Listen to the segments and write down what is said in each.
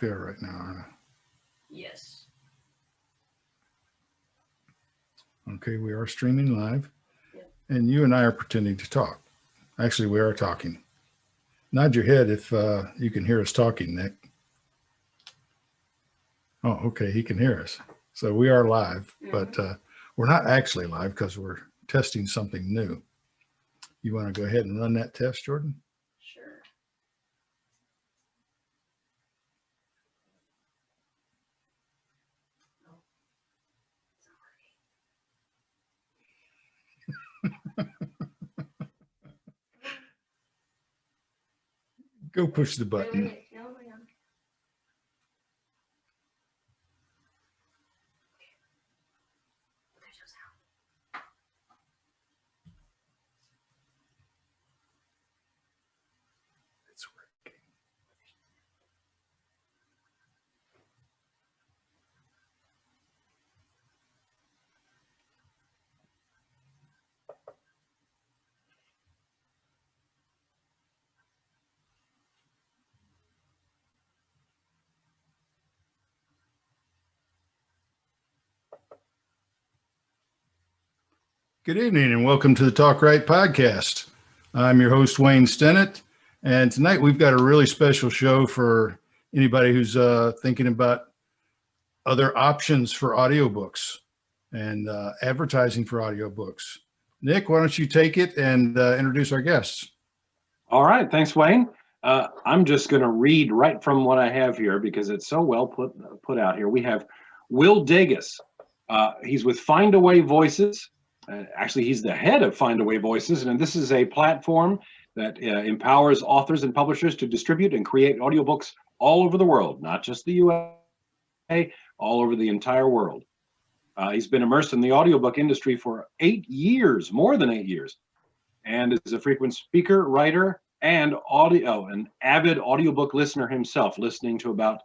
there right now, aren't I? Yes. Okay, we are streaming live. Yep. And you and I are pretending to talk. Actually, we are talking. Nod your head if you can hear us talking, Nick. Oh, okay, he can hear us. So we are live, but we're not actually live because we're testing something new. You want to go ahead and run that test, Jordan? Sure. Go push the button. Wait. No, hang on. It's working. Good evening and welcome to the Talk Right podcast. I'm your host, Wayne Stinnett, and tonight we've got a really special show for anybody who's thinking about other options for audiobooks and advertising for audiobooks. Nick, why don't you take it and introduce our guests? All right, thanks, Wayne. I'm just going to read right from what I have here because it's so well put out here. We have Will Dages. He's with Findaway Voices. Actually, he's the head of Findaway Voices, and this is a platform that empowers authors and publishers to distribute and create audiobooks all over the world, not just the USA, all over the entire world. He's been immersed in the audiobook industry for 8 years, more than 8 years, and is a frequent speaker, writer, and an avid audiobook listener himself, listening to about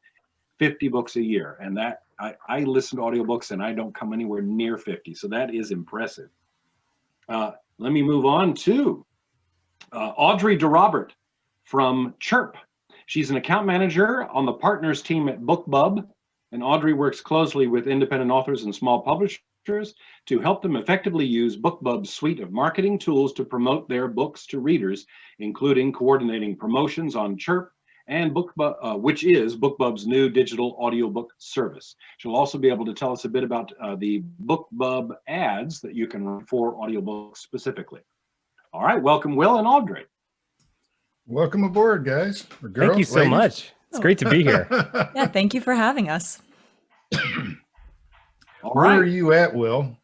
50 books a year. And that I listen to audiobooks and I don't come anywhere near 50. So that is impressive. Let me move on to Audrey Derobert from Chirp. She's an account manager on the partners team at BookBub. And Audrey works closely with independent authors and small publishers to help them effectively use BookBub's suite of marketing tools to promote their books to readers, including coordinating promotions on Chirp and BookBub, which is BookBub's new digital audiobook service. She'll also be able to tell us a bit about the BookBub ads that you can run for audiobooks specifically. All right, welcome Will and Audrey. Welcome aboard, guys. Or girls, Thank you so ladies. much. It's great to be here. Yeah, thank you for having us. All Where right. are you at, Will?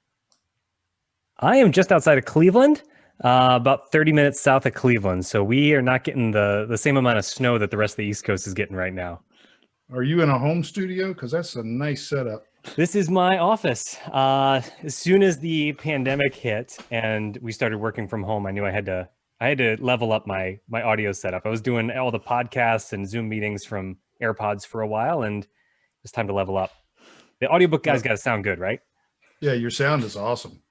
I am just outside of Cleveland, about 30 minutes south of Cleveland. So we are not getting the same amount of snow that the rest of the East Coast is getting right now. Are you in a home studio? Because that's a nice setup. This is my office. As soon as the pandemic hit and we started working from home, I knew I had to level up my audio setup. I was doing all the podcasts and Zoom meetings from AirPods for a while, and it's time to level up. The audiobook guys got to sound good, right? Yeah, your sound is awesome.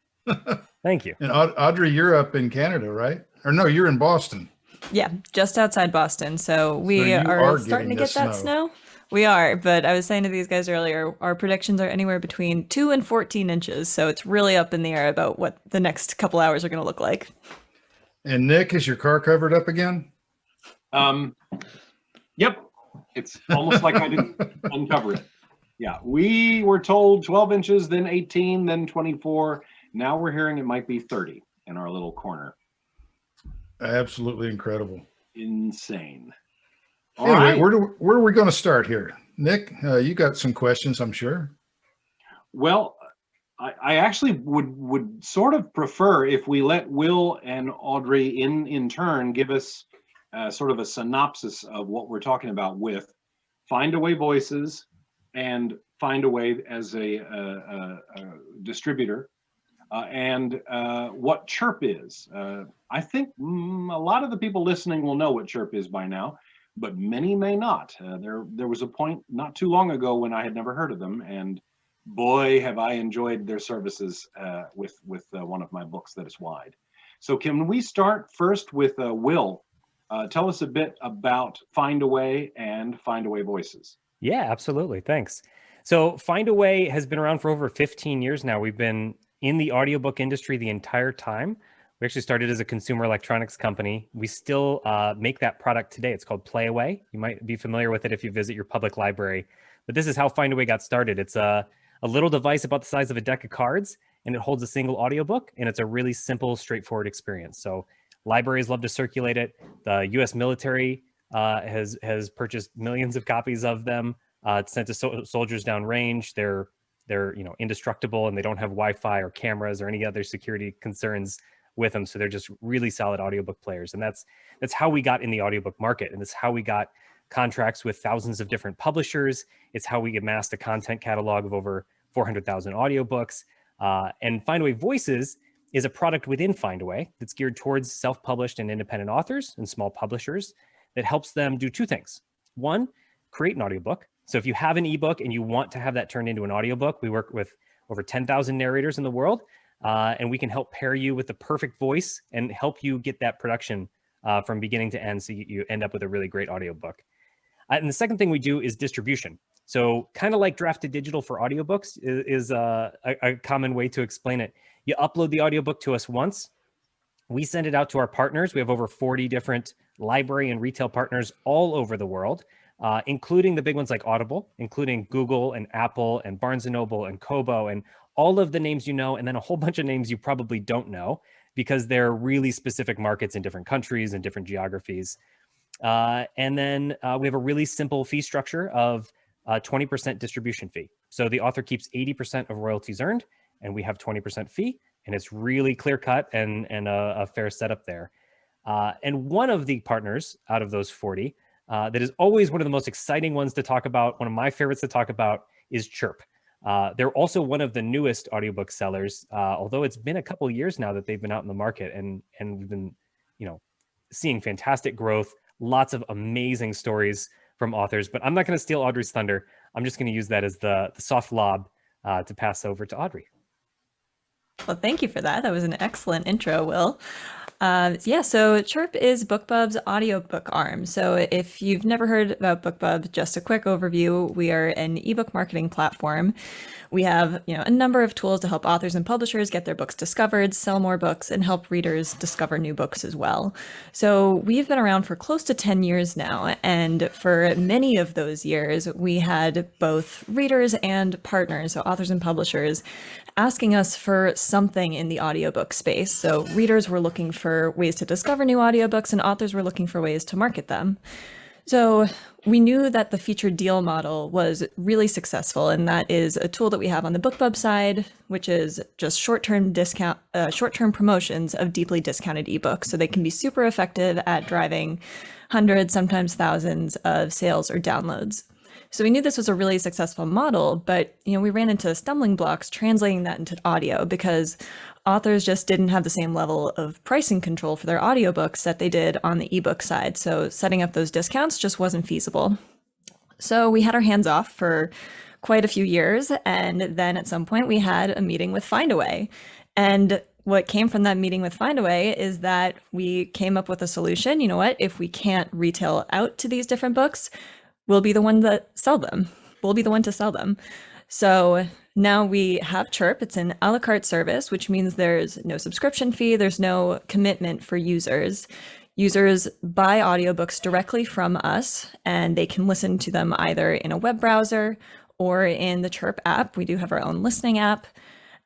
Thank you. And Audrey, you're up in Canada, right? Or no, you're in Boston. Yeah, just outside Boston. So we you are are starting to getting get the that snow. snow. We are, but I was saying to these guys earlier, our predictions are anywhere between 2 and 14 inches. So it's really up in the air about what the next couple hours are going to look like. And Nick, is your car covered up again? Yep. It's almost like I didn't uncover it. Yeah, we were told 12 inches, then 18, then 24. Now we're hearing it might be 30 in our little corner. Absolutely incredible. Insane. All Anyway, right. where are we going to start here? Nick, you got some questions, I'm sure. Well, I actually would sort of prefer if we let Will and Audrey in turn give us sort of a synopsis of what we're talking about with Findaway Voices and Findaway as a distributor, and what Chirp is. I think a lot of the people listening will know what Chirp is by now, but many may not. There was a point not too long ago when I had never heard of them, and boy, have I enjoyed their services with one of my books that is wide. So can we start first with Will? Tell us a bit about Findaway and Findaway Voices. Yeah, absolutely. Thanks. So Findaway has been around for over 15 years now. We've been in the audiobook industry the entire time. We actually started as a consumer electronics company. We still make that product today. It's called Playaway. You might be familiar with it if you visit your public library. But this is how Findaway got started. It's a little device about the size of a deck of cards, and it holds a single audiobook, and it's a really simple, straightforward experience. So libraries love to circulate it. The U.S. military has purchased millions of copies of them. It's sent to soldiers downrange. They're indestructible, and they don't have Wi-Fi or cameras or any other security concerns with them. So they're just really solid audiobook players. And that's how we got in the audiobook market. And that's how we got contracts with thousands of different publishers. It's how we amassed a content catalog of over 400,000 audiobooks. And Findaway Voices is a product within Findaway that's geared towards self-published and independent authors and small publishers that helps them do two things. One, create an audiobook. So if you have an ebook and you want to have that turned into an audiobook, we work with over 10,000 narrators in the world, and we can help pair you with the perfect voice and help you get that production from beginning to end, so you end up with a really great audiobook. And the second thing we do is distribution. So kind of like drafted digital for audiobooks is a common way to explain it. You upload the audiobook to us once. We send it out to our partners. We have over 40 different library and retail partners all over the world, including the big ones like Audible, including Google and Apple and Barnes & Noble and Kobo and all of the names you know, and then a whole bunch of names you probably don't know because they're really specific markets in different countries and different geographies. And then we have a really simple fee structure of 20% distribution fee. So the author keeps 80% of royalties earned, and we have 20% fee, and it's really clear cut and a fair setup there. And one of the partners out of those 40 that is always one of the most exciting ones to talk about, one of my favorites to talk about, is Chirp. They're also one of the newest audiobook sellers, although it's been a couple of years now that they've been out in the market, and we've been, seeing fantastic growth, lots of amazing stories from authors. But I'm not going to steal Audrey's thunder. I'm just going to use that as the soft lob to pass over to Audrey. Well, thank you for that. That was an excellent intro, Will. So Chirp is BookBub's audiobook arm. So if you've never heard about BookBub, just a quick overview. We are an ebook marketing platform. We have, a number of tools to help authors and publishers get their books discovered, sell more books, and help readers discover new books as well. So we've been around for close to 10 years now, and for many of those years, we had both readers and partners, so authors and publishers, asking us for something in the audiobook space. So readers were looking for ways to discover new audiobooks, and authors were looking for ways to market them. So we knew that the featured deal model was really successful, and that is a tool that we have on the BookBub side, which is just short-term promotions of deeply discounted ebooks. So they can be super effective at driving hundreds, sometimes thousands of sales or downloads. So we knew this was a really successful model, but we ran into stumbling blocks translating that into audio because authors just didn't have the same level of pricing control for their audiobooks that they did on the ebook side. So setting up those discounts just wasn't feasible. So we had our hands off for quite a few years, and then at some point we had a meeting with Findaway. And what came from that meeting with Findaway is that we came up with a solution. You know what? If we can't retail out to these different books, we'll be the one that sell them. We'll be the one to sell them. So now we have Chirp. It's an a la carte service, which means there's no subscription fee. There's no commitment for users. Users buy audiobooks directly from us, and they can listen to them either in a web browser or in the Chirp app. We do have our own listening app.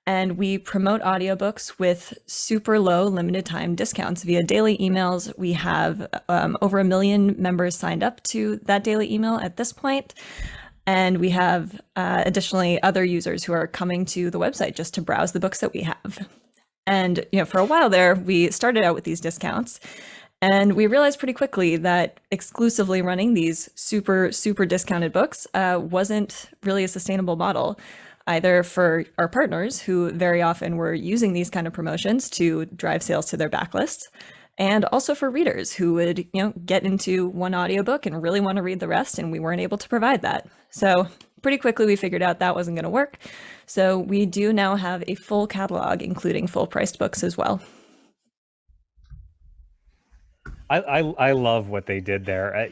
And we promote audiobooks with super low limited time discounts via daily emails. We have over 1 million members signed up to that daily email at this point. And we have additionally other users who are coming to the website just to browse the books that we have. And for a while there, we started out with these discounts. And we realized pretty quickly that exclusively running these super, super discounted books wasn't really a sustainable model, either for our partners, who very often were using these kind of promotions to drive sales to their backlists, and also for readers who would, get into one audiobook and really want to read the rest, and we weren't able to provide that. So pretty quickly we figured out that wasn't going to work. So we do now have a full catalog, including full-priced books as well. I love what they did there.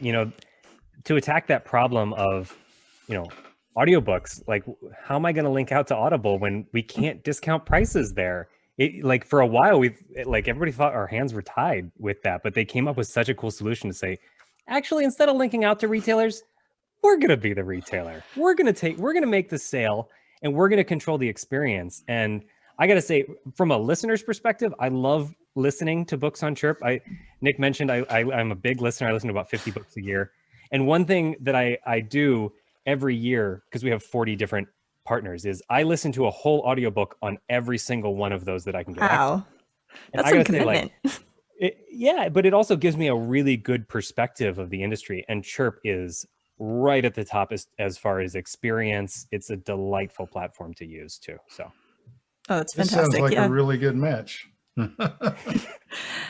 To attack that problem of audiobooks, like how am I going to link out to Audible when we can't discount prices there? Like for a while, everybody thought our hands were tied with that, but they came up with such a cool solution to say, actually, instead of linking out to retailers, we're going to be the retailer. We're going to make the sale, and we're going to control the experience. And I got to say, from a listener's perspective, I love listening to books on Chirp. Nick mentioned I'm a big listener. I listen to about 50 books a year. And one thing that I do every year, because we have 40 different partners, is I listen to a whole audiobook on every single one of those that I can get. Wow. And That's some commitment. Yeah, but it also gives me a really good perspective of the industry. And Chirp is right at the top as far as experience. It's a delightful platform to use too. So. Oh, it's This fantastic. sounds like yeah. a really good match. We're I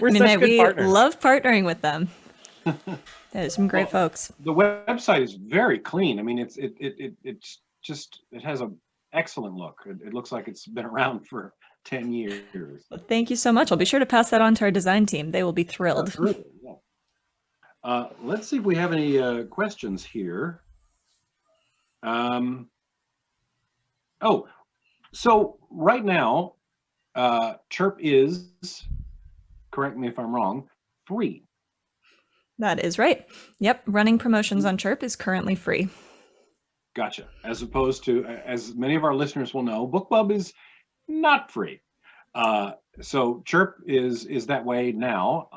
mean, such good we partners. love partnering with them. There's some great folks. The website is very clean. I mean, it has an excellent look. It looks like it's been around for 10 years. Well, thank you so much. I'll be sure to pass that on to our design team. They will be thrilled. Absolutely, yeah. Let's see if we have any questions here. So right now, Chirp is, correct me if I'm wrong, free. That is right. Yep. Running promotions on Chirp is currently free. Gotcha. As opposed to, as many of our listeners will know, BookBub is not free. So Chirp is that way now,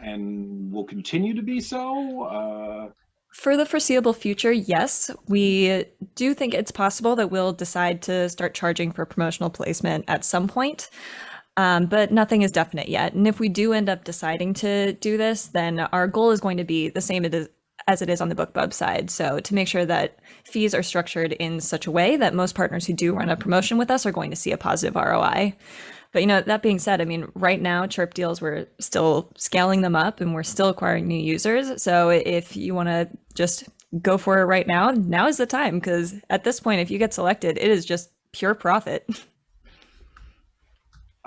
and will continue to be so. For the foreseeable future, yes. We do think it's possible that we'll decide to start charging for promotional placement at some point. But nothing is definite yet. And if we do end up deciding to do this, then our goal is going to be the same as it is on the BookBub side. So to make sure that fees are structured in such a way that most partners who do run a promotion with us are going to see a positive ROI. But that being said, I mean, right now, Chirp deals, we're still scaling them up and we're still acquiring new users. So if you want to just go for it right now is the time, because at this point, if you get selected, it is just pure profit.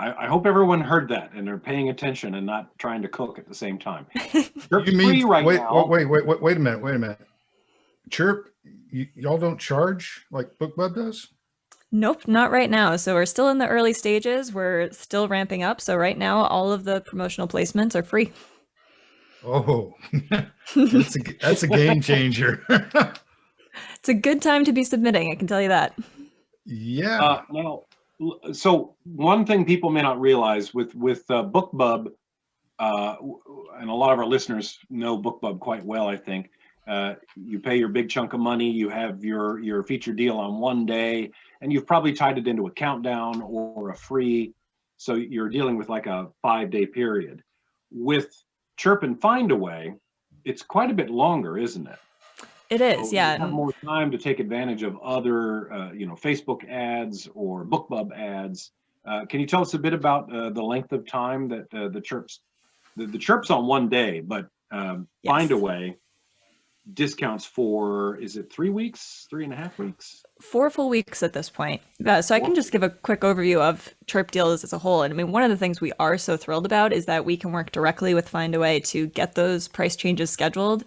I hope everyone heard that and they're paying attention and not trying to cook at the same time. Chirp's You mean, free right wait now. a minute. Chirp, y'all don't charge like BookBub does? Nope, not right now. So we're still in the early stages. We're still ramping up. So right now, all of the promotional placements are free. Oh, that's a game changer. It's a good time to be submitting, I can tell you that. Yeah. Now, so one thing people may not realize with BookBub, and a lot of our listeners know BookBub quite well, I think. You pay your big chunk of money, you have your feature deal on one day, and you've probably tied it into a countdown or a free. So you're dealing with like a 5-day period. With Chirp and Findaway, it's quite a bit longer, isn't it? It is, So yeah. you have more time to take advantage of other, Facebook ads or BookBub ads. Can you tell us a bit about the length of time that the Chirp's on one day, but Yes. Findaway discounts for, is it 3 weeks, 3.5 weeks? 4 full weeks at this point. So I can just give a quick overview of Chirp deals as a whole. And I mean, one of the things we are so thrilled about is that we can work directly with Findaway to get those price changes scheduled.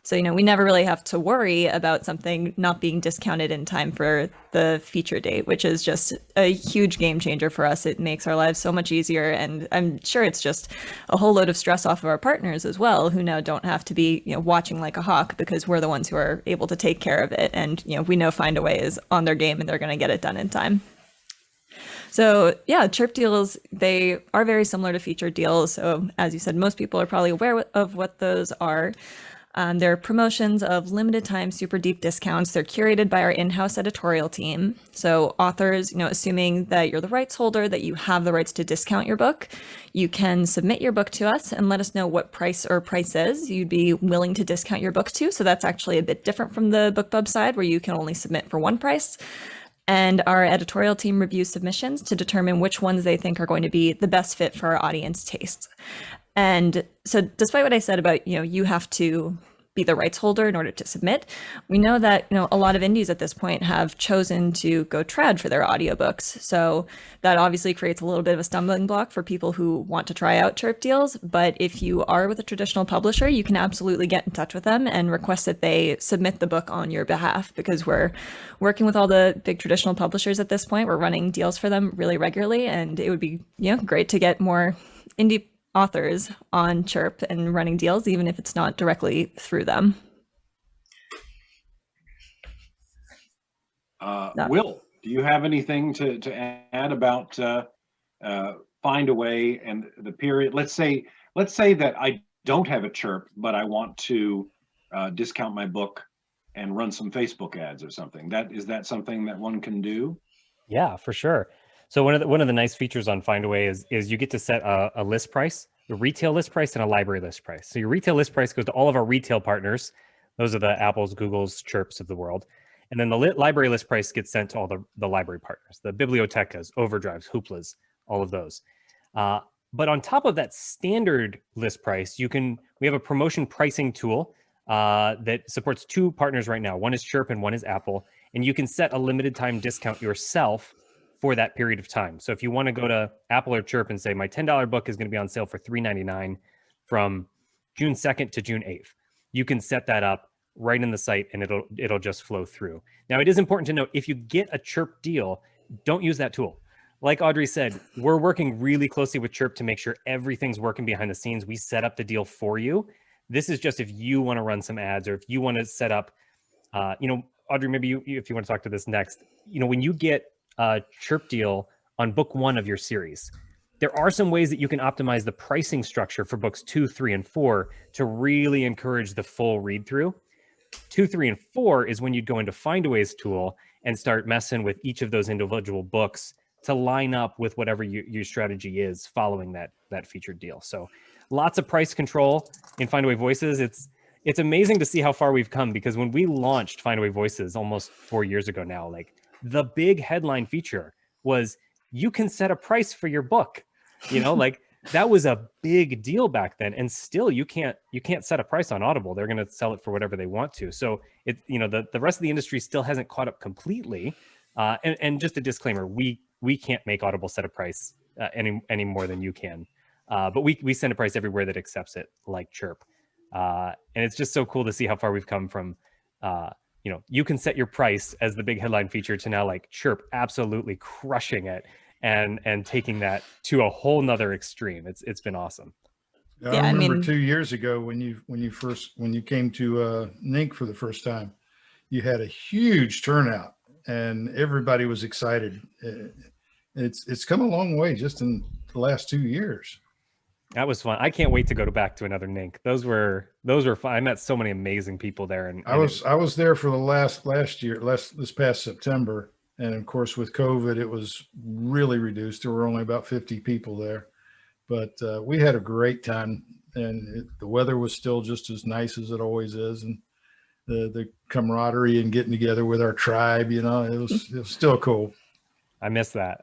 So, we never really have to worry about something not being discounted in time for the feature date, which is just a huge game changer for us. It makes our lives so much easier. And I'm sure it's just a whole load of stress off of our partners as well, who now don't have to be, watching like a hawk, because we're the ones who are able to take care of it. And, we know Findaway is on their game and they're going to get it done in time. So yeah, Chirp deals, they are very similar to featured deals. So as you said, most people are probably aware of what those are. They're promotions of limited time, super deep discounts. They're curated by our in-house editorial team. So authors, assuming that you're the rights holder, that you have the rights to discount your book, you can submit your book to us and let us know what price or prices you'd be willing to discount your book to. So that's actually a bit different from the BookBub side, where you can only submit for one price. And our editorial team reviews submissions to determine which ones they think are going to be the best fit for our audience tastes. And so despite what I said about, you have to be the rights holder in order to submit. We know that, a lot of indies at this point have chosen to go trad for their audiobooks. So that obviously creates a little bit of a stumbling block for people who want to try out Chirp deals. But if you are with a traditional publisher, you can absolutely get in touch with them and request that they submit the book on your behalf, because we're working with all the big traditional publishers at this point. We're running deals for them really regularly, and it would be, great to get more indie authors on Chirp and running deals, even if it's not directly through them. Will, do you have anything to add about Findaway and the period? Let's say that I don't have a Chirp, but I want to discount my book and run some Facebook ads or something. Is that something that one can do? Yeah, for sure. So one of the nice features on Findaway is you get to set a list price, a retail list price, and a library list price. So your retail list price goes to all of our retail partners. Those are the Apples, Googles, Chirps of the world. And then the library list price gets sent to all the library partners, the bibliotecas, Overdrives, Hooplas, all of those. But on top of that standard list price, we have a promotion pricing tool that supports two partners right now. One is Chirp and one is Apple. And you can set a limited time discount yourself for that period of time. So if you want to go to Apple or Chirp and say, my $10 book is going to be on sale for $3.99 from June 2nd to June 8th, you can set that up right in the site and it'll just flow through. Now, it is important to note, if you get a Chirp deal, don't use that tool. Like Audrey said, we're working really closely with Chirp to make sure everything's working behind the scenes. We set up the deal for you. This is just if you want to run some ads, or if you want to set up, Audrey, maybe if you want to talk to this next, when you get a Chirp deal on book 1 of your series, there are some ways that you can optimize the pricing structure for books 2, 3, and 4 to really encourage the full read through. 2, 3, and 4 is when you'd go into Findaway's tool and start messing with each of those individual books to line up with whatever your strategy is following that featured deal. So lots of price control in Findaway Voices. It's amazing to see how far we've come, because when we launched Findaway Voices almost 4 years ago now, like, the big headline feature was you can set a price for your book. Like, that was a big deal back then. And still you can't set a price on Audible. They're going to sell it for whatever they want to. So the rest of the industry still hasn't caught up completely. And just a disclaimer, we can't make Audible set a price any more than you can. But we send a price everywhere that accepts it, like Chirp. And it's just so cool to see how far we've come from, you can set your price as the big headline feature to now, like, Chirp absolutely crushing it and taking that to a whole nother extreme. It's been awesome. I remember 2 years ago when you came to NINC for the first time, you had a huge turnout and everybody was excited. It's come a long way just in the last 2 years. That was fun. I can't wait to go back to another NINC. Those were fun. I met so many amazing people there. And I was there for the this past September. And of course, with COVID, it was really reduced. There were only about 50 people there, but we had a great time, and the weather was still just as nice as it always is. And the camaraderie and getting together with our tribe, it was still cool. I miss that.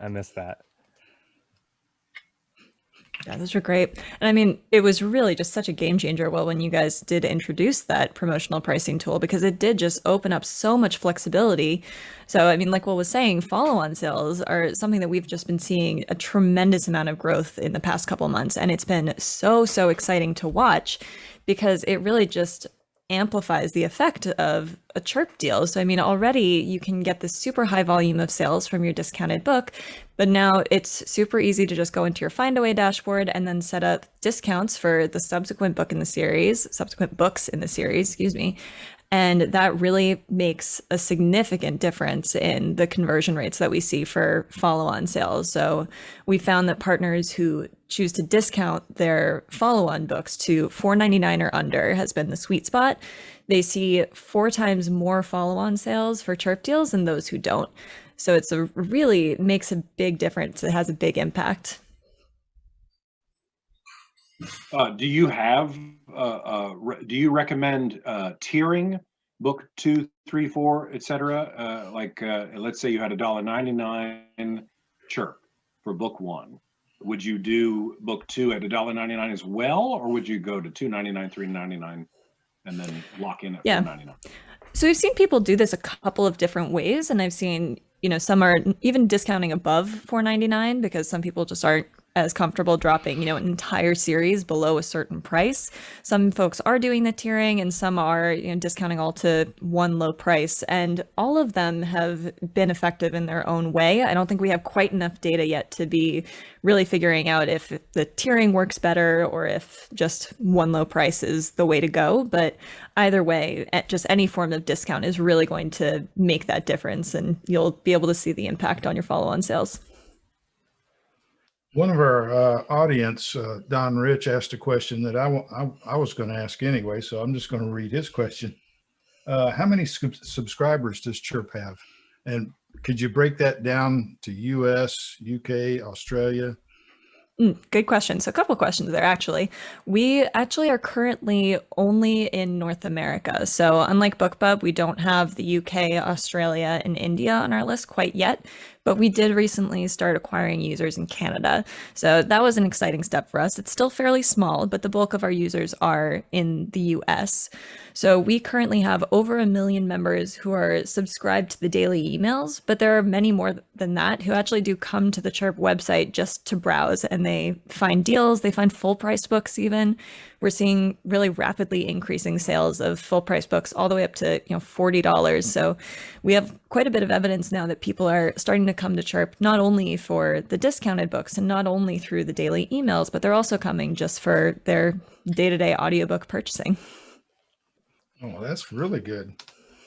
Yeah, those are great. And it was really just such a game changer, when you guys did introduce that promotional pricing tool, because it did just open up so much flexibility. So, like Will was saying, follow-on sales are something that we've just been seeing a tremendous amount of growth in the past couple months. And it's been so exciting to watch, because it really just amplifies the effect of a Chirp deal. So, already you can get this super high volume of sales from your discounted book, but now it's super easy to just go into your Findaway dashboard and then set up discounts for the subsequent books in the series, And that really makes a significant difference in the conversion rates that we see for follow-on sales. So we found that partners who choose to discount their follow-on books to $4.99 or under has been the sweet spot. They see 4 times more follow-on sales for Chirp deals than those who don't. So it's really makes a big difference. It has a big impact. Do you recommend tiering book 2, 3, 4, etc.? Let's say you had $1.99 Chirp for book 1. Would you do book 2 at $1.99 as well, or would you go to $2.99, $3.99 and then lock in at Yeah. $4.99. So we've seen people do this a couple of different ways, and I've seen, some are even discounting above $4.99 because some people just aren't as comfortable dropping, an entire series below a certain price. Some folks are doing the tiering, and some are, discounting all to one low price, and all of them have been effective in their own way. I don't think we have quite enough data yet to be really figuring out if the tiering works better or if just one low price is the way to go. But either way, just any form of discount is really going to make that difference, and you'll be able to see the impact on your follow-on sales. One of our audience, Don Rich, asked a question that I was going to ask anyway, so I'm just going to read his question. How many subscribers does Chirp have? And could you break that down to US, UK, Australia? Good question. So a couple of questions there, actually. We actually are currently only in North America. So unlike BookBub, we don't have the UK, Australia, and India on our list quite yet, but we did recently start acquiring users in Canada. So that was an exciting step for us. It's still fairly small, but the bulk of our users are in the US. So we currently have over 1 million members who are subscribed to the daily emails, but there are many more than that who actually do come to the Chirp website just to browse, and they find deals, they find full price books even. We're seeing really rapidly increasing sales of full price books all the way up to $40. So we have quite a bit of evidence now that people are starting to come to Chirp not only for the discounted books and not only through the daily emails, but they're also coming just for their day-to-day audiobook purchasing. Oh, that's really good.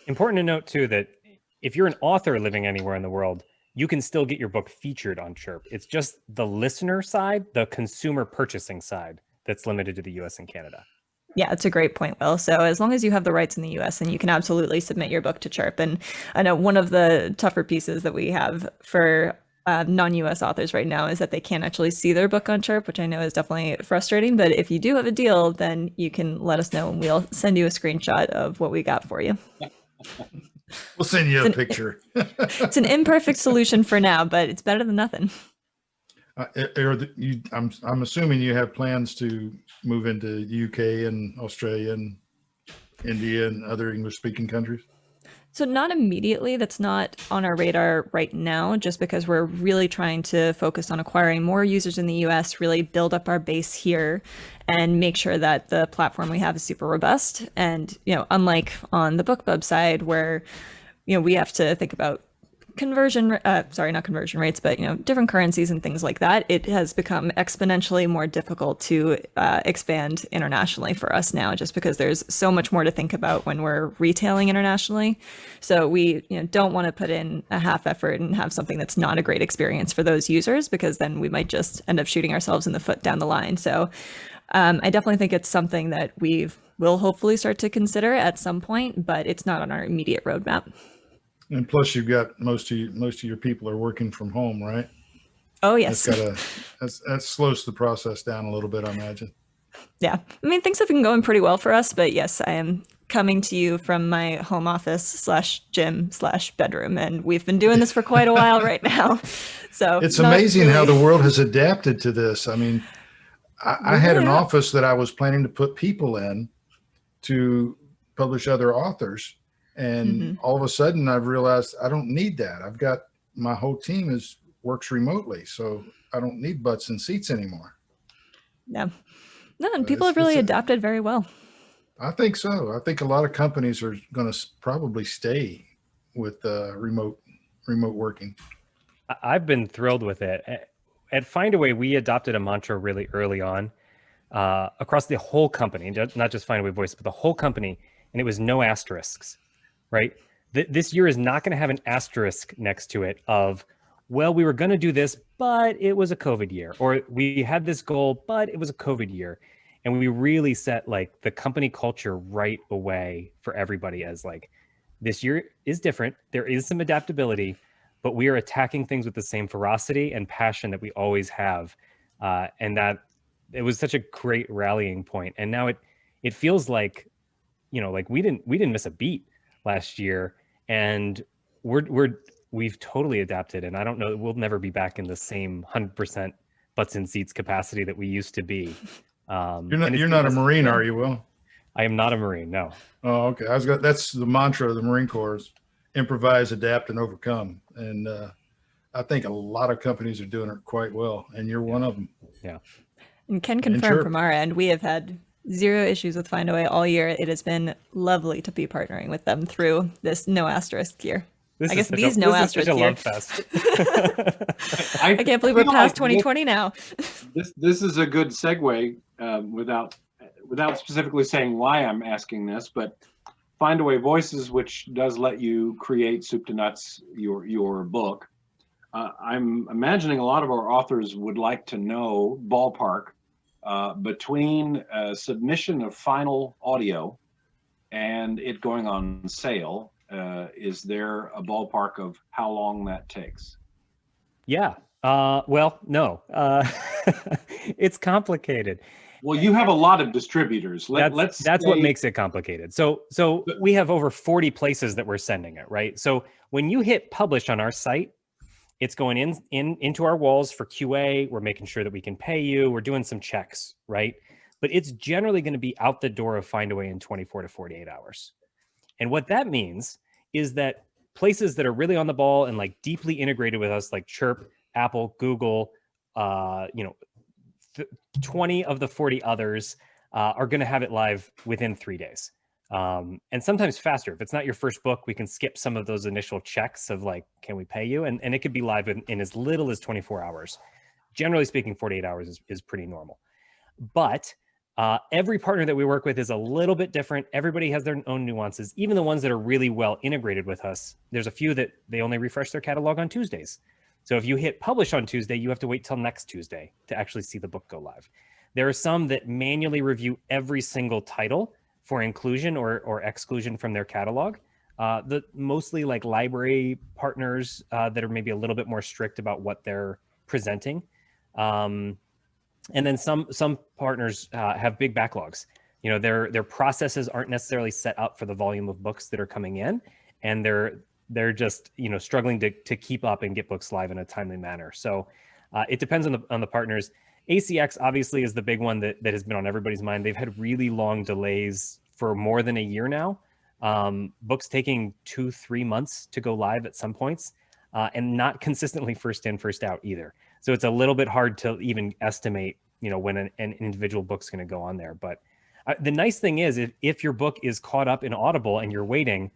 Important to note too that if you're an author living anywhere in the world, you can still get your book featured on Chirp. It's just the listener side, the consumer purchasing side, that's limited to the US and Canada. Yeah, it's a great point, Will. So as long as you have the rights in the US, then you can absolutely submit your book to Chirp. And I know one of the tougher pieces that we have for non-US authors right now is that they can't actually see their book on Chirp, which I know is definitely frustrating. But if you do have a deal, then you can let us know and we'll send you a screenshot of what we got for you. We'll send you a picture. It's an imperfect solution for now, but it's better than nothing. I'm assuming you have plans to move into UK and Australia and India and other English-speaking countries? So not immediately. That's not on our radar right now, just because we're really trying to focus on acquiring more users in the US, really build up our base here and make sure that the platform we have is super robust. And, unlike on the BookBub side where, we have to think about not conversion rates, but different currencies and things like that, it has become exponentially more difficult to expand internationally for us now, just because there's so much more to think about when we're retailing internationally. So we don't want to put in a half effort and have something that's not a great experience for those users, because then we might just end up shooting ourselves in the foot down the line. So I definitely think it's something that we will hopefully start to consider at some point, but it's not on our immediate roadmap. And plus, you've got most of your people are working from home, right? Oh yes, that slows the process down a little bit, I imagine. Yeah, I mean, things have been going pretty well for us, but yes, I am coming to you from my home office /gym/bedroom, and we've been doing this for quite a while right now. So it's amazing how the world has adapted to this. I mean, I had an office that I was planning to put people in to publish other authors. And all of a sudden I've realized I don't need that. I've got my whole team works remotely. So I don't need butts and seats anymore. Yeah. No, and people have really adapted very well. I think so. I think a lot of companies are going to probably stay with remote working. I've been thrilled with it. At Findaway, we adopted a mantra really early on across the whole company, not just Findaway Voices, but the whole company. And it was no asterisks. Right? This year is not going to have an asterisk next to it of, well, we were going to do this, but it was a COVID year, or we had this goal, but it was a COVID year. And we really set like the company culture right away for everybody as like, this year is different. There is some adaptability, but we are attacking things with the same ferocity and passion that we always have. And that it was such a great rallying point. And now it feels like, like we didn't miss a beat last year, and we've totally adapted. And I don't know, we'll never be back in the same 100% butts and seats capacity that we used to be. You're not a Marine, are you, Will? I am not a Marine. No. Oh, okay. That's the mantra of the Marine Corps: is improvise, adapt, and overcome. And I think a lot of companies are doing it quite well, and you're one of them. Yeah. And can And confirm Chirp. from our end, we have had zero issues with Findaway all year. It has been lovely to be partnering with them through this no asterisk year. I guess these no asterisk This is year. such a love fest. I can't believe we're feel past like 2020 now. This is a good segue without specifically saying why I'm asking this, but Findaway Voices, which does let you create soup to nuts your book. I'm imagining a lot of our authors would like to know ballpark between submission of final audio and it going on sale. Is there a ballpark of how long that takes? Yeah. Well, no. It's complicated. Well, you have a lot of distributors. That's what makes it complicated. So we have over 40 places that we're sending it, right? So when you hit publish on our site, it's going into our walls for QA. We're making sure that we can pay you. We're doing some checks, right? But it's generally going to be out the door of Findaway in 24 to 48 hours. And what that means is that places that are really on the ball and like deeply integrated with us, like Chirp, Apple, Google, 20 of the 40 others are going to have it live within 3 days. And sometimes faster. If it's not your first book, we can skip some of those initial checks of like, can we pay you? And it could be live in as little as 24 hours. Generally speaking, 48 hours is pretty normal. But every partner that we work with is a little bit different. Everybody has their own nuances. Even the ones that are really well integrated with us, there's a few that they only refresh their catalog on Tuesdays. So if you hit publish on Tuesday, you have to wait till next Tuesday to actually see the book go live. There are some that manually review every single title for inclusion or exclusion from their catalog. Mostly like library partners that are maybe a little bit more strict about what they're presenting. And then some partners have big backlogs. You know, their processes aren't necessarily set up for the volume of books that are coming in, and they're just, you know, struggling to keep up and get books live in a timely manner. So it depends on the partners. ACX obviously is the big one that has been on everybody's mind. They've had really long delays for more than a year now. Books taking 2-3 months to go live at some points, and not consistently first in, first out either. So it's a little bit hard to even estimate, you know, when an individual book's going to go on there. But the nice thing is, if your book is caught up in Audible and you're waiting,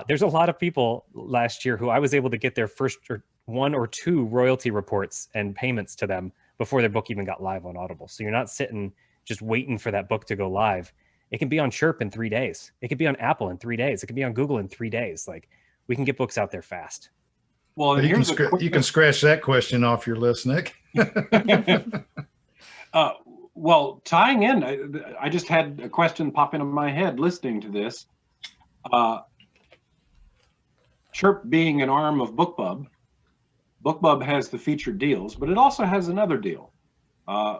there's a lot of people last year who I was able to get their first or 1 or 2 royalty reports and payments to them before their book even got live on Audible. So you're not sitting just waiting for that book to go live. It can be on Chirp in 3 days. It could be on Apple in 3 days. It could be on Google in 3 days. Like, we can get books out there fast. Well, and you can scratch that question off your list, Nick. Well, tying in, I just had a question pop into my head listening to this. Chirp being an arm of BookBub, BookBub has the featured deals, but it also has another deal,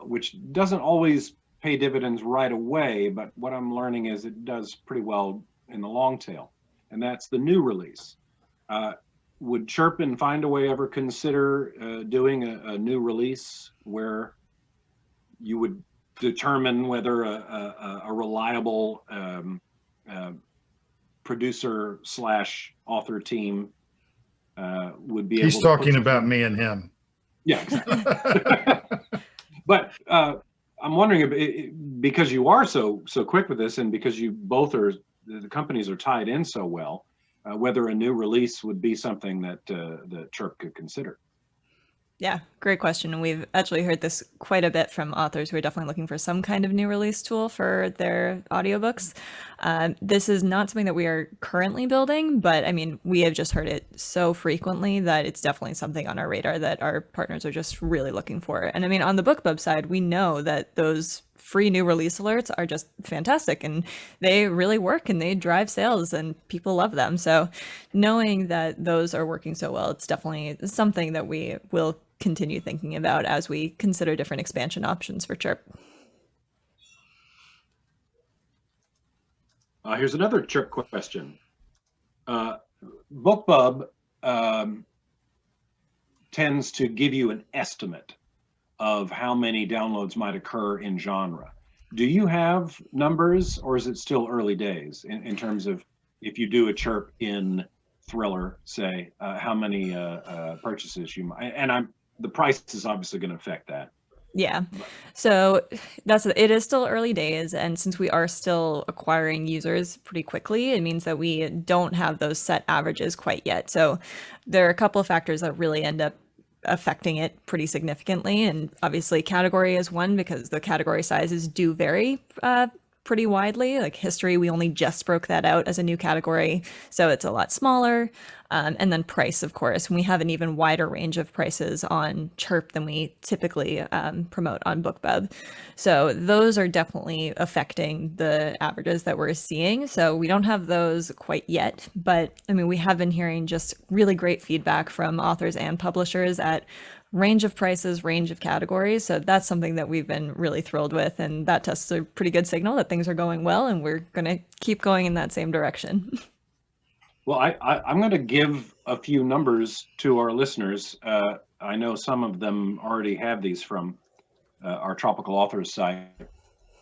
which doesn't always pay dividends right away, but what I'm learning is it does pretty well in the long tail, and that's the new release. Would Chirp and Findaway ever consider doing a new release where you would determine whether a reliable producer / author team would be able He's to talking about me and him. Yeah, exactly. But I'm wondering, because you are so quick with this, and because you both are, the companies are tied in so well, whether a new release would be something that Chirp could consider. Yeah, great question. And we've actually heard this quite a bit from authors who are definitely looking for some kind of new release tool for their audiobooks. This is not something that we are currently building, but I mean, we have just heard it so frequently that it's definitely something on our radar that our partners are just really looking for. And I mean, on the BookBub side, we know that those free new release alerts are just fantastic, and they really work and they drive sales and people love them. So knowing that those are working so well, it's definitely something that we will continue thinking about as we consider different expansion options for Chirp. Here's another Chirp question. BookBub tends to give you an estimate of how many downloads might occur in genre. Do you have numbers, or is it still early days in terms of if you do a chirp in thriller, say, how many purchases you might? And the price is obviously going to affect that. Yeah. So it is still early days, and since we are still acquiring users pretty quickly, it means that we don't have those set averages quite yet. So there are a couple of factors that really end up affecting it pretty significantly, and obviously category is one, because the category sizes do vary pretty widely. Like history, we only just broke that out as a new category, so it's a lot smaller. And then price, of course, we have an even wider range of prices on Chirp than we typically promote on BookBub. So those are definitely affecting the averages that we're seeing. So we don't have those quite yet, but I mean, we have been hearing just really great feedback from authors and publishers at range of prices, range of categories. So that's something that we've been really thrilled with. And that tests a pretty good signal that things are going well, and we're going to keep going in that same direction. Well, I'm going to give a few numbers to our listeners. I know some of them already have these from our Tropical Authors site.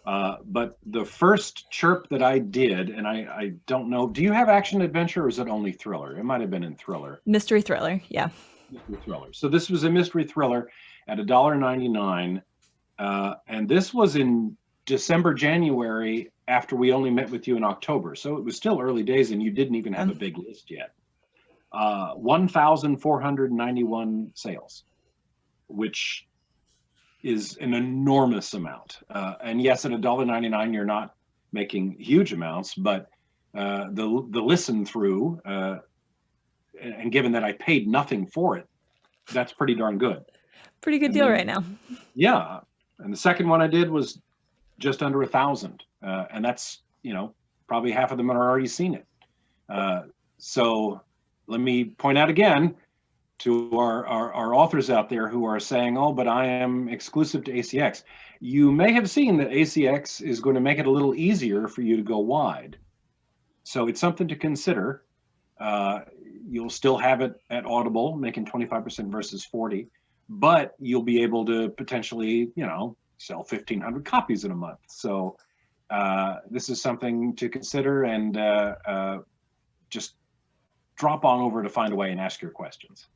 But the first chirp that I did, and I don't know, do you have action adventure, or is it only thriller? It might have been in thriller. Mystery thriller, yeah. Mystery thriller. So this was a mystery thriller at $1.99. And this was in December, January, after we only met with you in October. So it was still early days, and you didn't even have a big list yet. 1,491 sales, which is an enormous amount. And yes, at $1.99, you're not making huge amounts, but the listen through, and given that I paid nothing for it, that's pretty darn good. Pretty good deal right now. Yeah. And the second one I did was just under 1,000. And that's, probably half of them are already seen it. So let me point out again to our authors out there who are saying, oh, but I am exclusive to ACX. You may have seen that ACX is going to make it a little easier for you to go wide. So it's something to consider. You'll still have it at Audible, making 25% versus 40, but you'll be able to potentially, sell 1,500 copies in a month. So this is something to consider, and just drop on over to Findaway and ask your questions.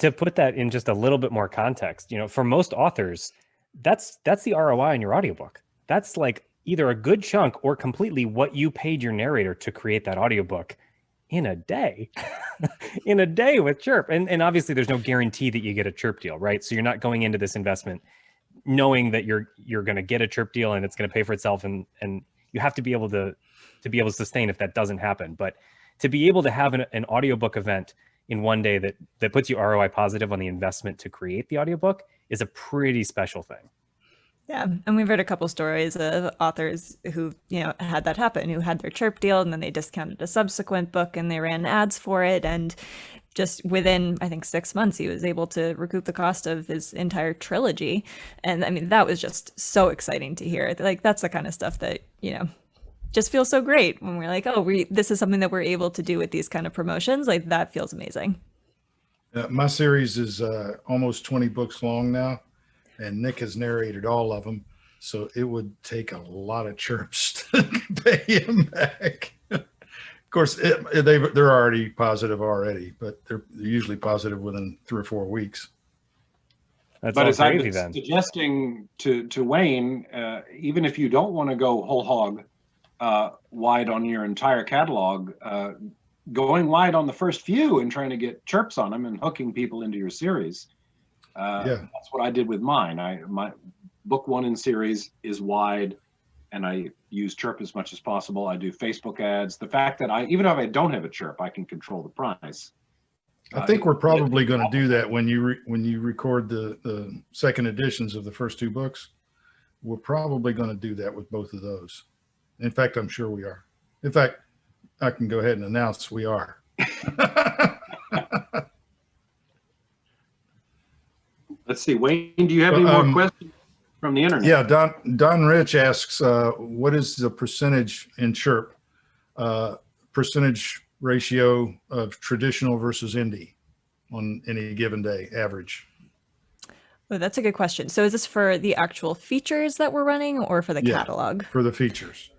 To put that in just a little bit more context, for most authors, that's the ROI on your audiobook. That's like either a good chunk or completely what you paid your narrator to create that audiobook in a day. In a day with Chirp. And obviously there's no guarantee that you get a Chirp deal, right? So you're not going into this investment knowing that you're going to get a Chirp deal and it's going to pay for itself, and you have to be able to sustain if that doesn't happen. But to be able to have an audiobook event in one day that puts you ROI positive on the investment to create the audiobook is a pretty special thing. Yeah, and we've heard a couple stories of authors who, had that happen, who had their Chirp deal and then they discounted a subsequent book and they ran ads for it, and just within, I think, 6 months, he was able to recoup the cost of his entire trilogy. And I mean, that was just so exciting to hear. Like, that's the kind of stuff that, just feels so great when we're like, oh, this is something that we're able to do with these kind of promotions. Like, that feels amazing. My series is almost 20 books long now, and Nick has narrated all of them. So it would take a lot of chirps to pay him back. Of course, they're already positive already, but they're usually positive within 3 or 4 weeks. That's but all as I've crazy been then. suggesting to Wayne, even if you don't want to go whole hog wide on your entire catalog, going wide on the first few and trying to get chirps on them and hooking people into your series. That's what I did with mine. My book 1 in series is wide, and I use Chirp as much as possible. I do Facebook ads. The fact that even if I don't have a Chirp, I can control the price. I think we're probably going to do that when you record the second editions of the first 2 books. We're probably going to do that with both of those. In fact, I'm sure we are. In fact, I can go ahead and announce we are. Let's see, Wayne, do you have any more questions from the internet? Yeah, Don Rich asks, what is the percentage in Chirp, percentage ratio of traditional versus indie on any given day, average? Oh, that's a good question. So is this for the actual features that we're running or for the Yeah. catalog? For the features.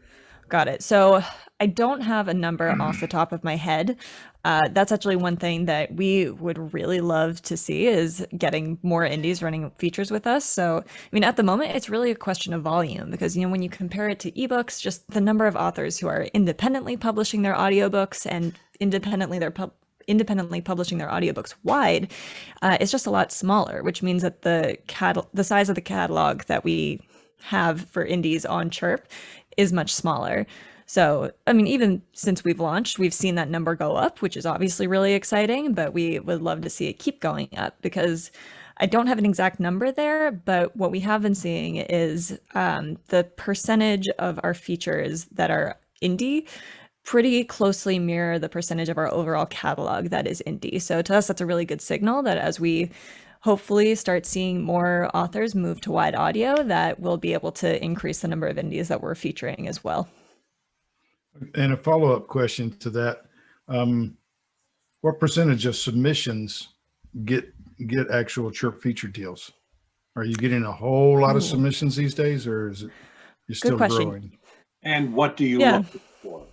Got it. So I don't have a number off the top of my head. That's actually one thing that we would really love to see is getting more indies running features with us. So, I mean, at the moment, it's really a question of volume because, you know, when you compare it to ebooks, just the number of authors who are independently publishing their audiobooks and independently publishing their audiobooks wide, is just a lot smaller, which means that the size of the catalog that we have for indies on Chirp is much smaller. So, I mean, even since we've launched, we've seen that number go up, which is obviously really exciting, but we would love to see it keep going up because I don't have an exact number there, but what we have been seeing is the percentage of our features that are indie pretty closely mirror the percentage of our overall catalog that is indie. So to us, that's a really good signal that as we hopefully start seeing more authors move to wide audio, that we'll be able to increase the number of indies that we're featuring as well. And a follow-up question to that, what percentage of submissions get actual Chirp feature deals? Are you getting a whole lot of submissions these days, or is it you're still growing? And what do you look for?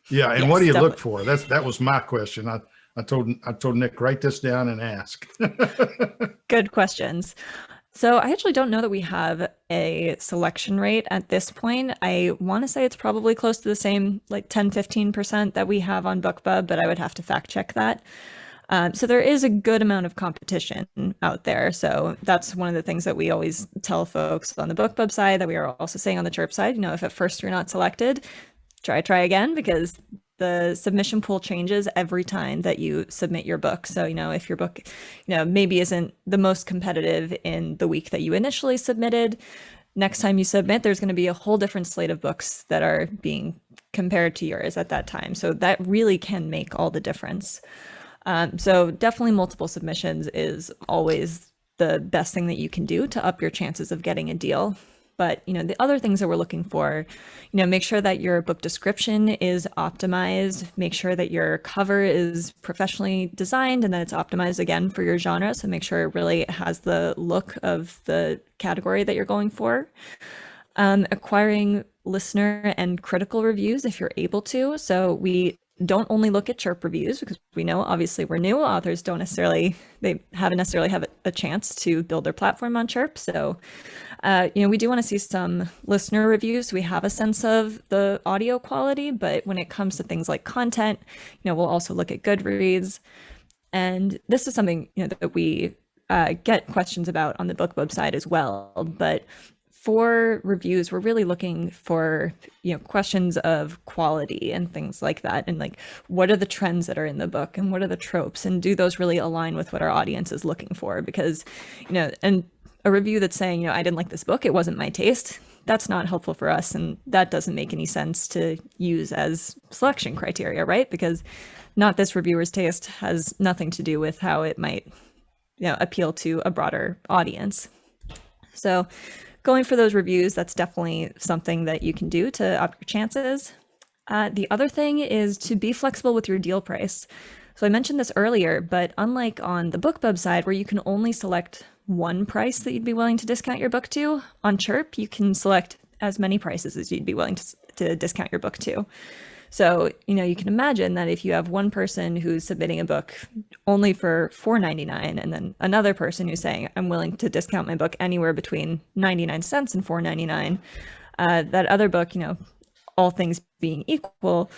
Yeah, and Yes, what do you look definitely. for? That was my question. I told Nick, write this down and ask. Good questions. So I actually don't know that we have a selection rate at this point. I want to say it's probably close to the same, like 10-15% that we have on BookBub, but I would have to fact check that. So there is a good amount of competition out there. So that's one of the things that we always tell folks on the BookBub side that we are also saying on the Chirp side. You know, if at first you're not selected, try again, because the submission pool changes every time that you submit your book. So, you know, if your book, you know, maybe isn't the most competitive in the week that you initially submitted, next time you submit, there's going to be a whole different slate of books that are being compared to yours at that time. So that really can make all the difference. So definitely multiple submissions is always the best thing that you can do to up your chances of getting a deal. But, you know, the other things that we're looking for, you know, make sure that your book description is optimized, make sure that your cover is professionally designed and that it's optimized again for your genre. So make sure it really has the look of the category that you're going for. Acquiring listener and critical reviews if you're able to. So we don't only look at Chirp reviews because we know obviously we're new authors haven't necessarily have a chance to build their platform on Chirp. So, you know, we do want to see some listener reviews. We have a sense of the audio quality, but when it comes to things like content, you know, we'll also look at Goodreads. And this is something, you know, that we get questions about on the BookBub side as well. But for reviews, we're really looking for, you know, questions of quality and things like that. And like, what are the trends that are in the book and what are the tropes? And do those really align with what our audience is looking for? Because, you know, and a review that's saying, you know, I didn't like this book, it wasn't my taste, that's not helpful for us. And that doesn't make any sense to use as selection criteria, right? Because not this reviewer's taste has nothing to do with how it might, you know, appeal to a broader audience. So going for those reviews, that's definitely something that you can do to up your chances. The other thing is to be flexible with your deal price. So I mentioned this earlier, but unlike on the BookBub side where you can only select one price that you'd be willing to discount your book to, on Chirp, you can select as many prices as you'd be willing to discount your book to. So, you know, you can imagine that if you have one person who's submitting a book only for $4.99 and then another person who's saying, I'm willing to discount my book anywhere between 99 cents and $4.99, that other book, you know, all things being equal,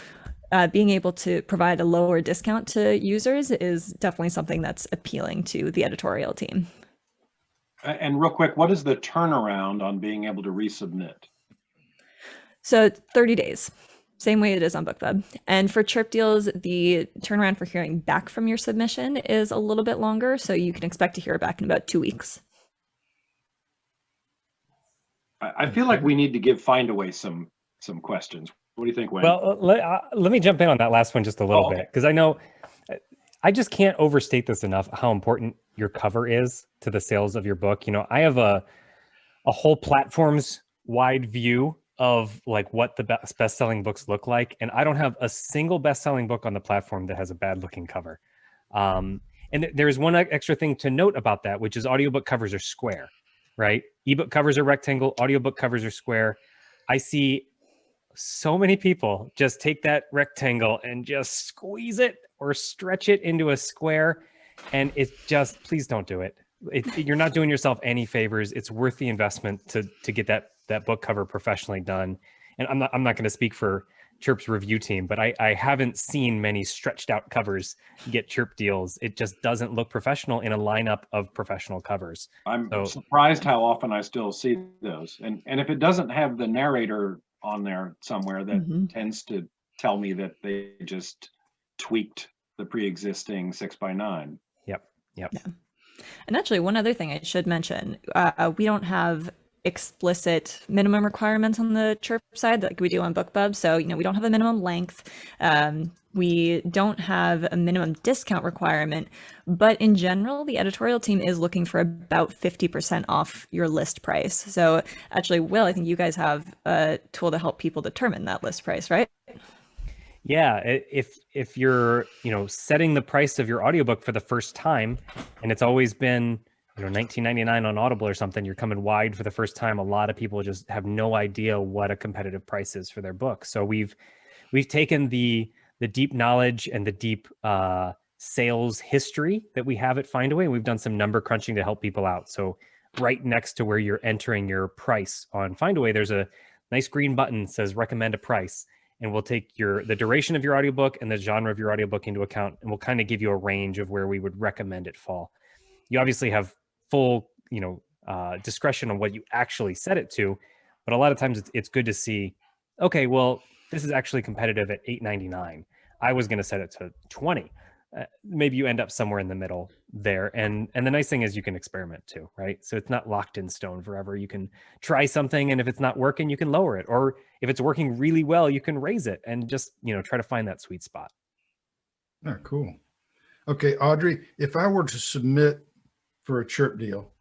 being able to provide a lower discount to users is definitely something that's appealing to the editorial team. And real quick, what is the turnaround on being able to resubmit? So 30 days. Same way it is on BookBub. And for Chirp deals, the turnaround for hearing back from your submission is a little bit longer. So you can expect to hear back in about 2 weeks. I feel like we need to give Findaway some questions. What do you think, Wayne? Well, let me jump in on that last one just a little bit, because I know I just can't overstate this enough, how important your cover is to the sales of your book. You know, I have a whole platform's wide view of like what the best-selling books look like. And I don't have a single best-selling book on the platform that has a bad looking cover. And And there's one extra thing to note about that, which is audiobook covers are square, right? Ebook covers are rectangle, audiobook covers are square. I see so many people just take that rectangle and just squeeze it or stretch it into a square. And it's just, please don't do it. You're not doing yourself any favors. It's worth the investment to get that book cover professionally done. And I'm not going to speak for Chirp's review team, but I haven't seen many stretched out covers get Chirp deals. It just doesn't look professional in a lineup of professional covers. I'm surprised how often I still see those. And if it doesn't have the narrator on there somewhere, that tends to tell me that they just tweaked the pre-existing 6x9. Yep. Yeah. And actually, one other thing I should mention, we don't have explicit minimum requirements on the Chirp side like we do on BookBub. So, we don't have a minimum length. We don't have a minimum discount requirement, but in general, the editorial team is looking for about 50% off your list price. So actually, Will, I think you guys have a tool to help people determine that list price, right? Yeah, if you're, setting the price of your audiobook for the first time, and it's always been, $19.99 on Audible or something, you're coming wide for the first time. A lot of people just have no idea what a competitive price is for their book. So we've taken the deep knowledge and the deep sales history that we have at Findaway, and we've done some number crunching to help people out. So right next to where you're entering your price on Findaway, there's a nice green button that says recommend a price. And we'll take the duration of your audiobook and the genre of your audiobook into account, and we'll kind of give you a range of where we would recommend it fall. You obviously have full, discretion on what you actually set it to, but a lot of times it's good to see, okay, well, this is actually competitive at $8.99. I was going to set it to $20. Maybe you end up somewhere in the middle there. And the nice thing is you can experiment too, right? So it's not locked in stone forever. You can try something, and if it's not working, you can lower it. Or if it's working really well, you can raise it and just, try to find that sweet spot. Oh, cool. Okay, Audrey, if I were to submit for a Chirp deal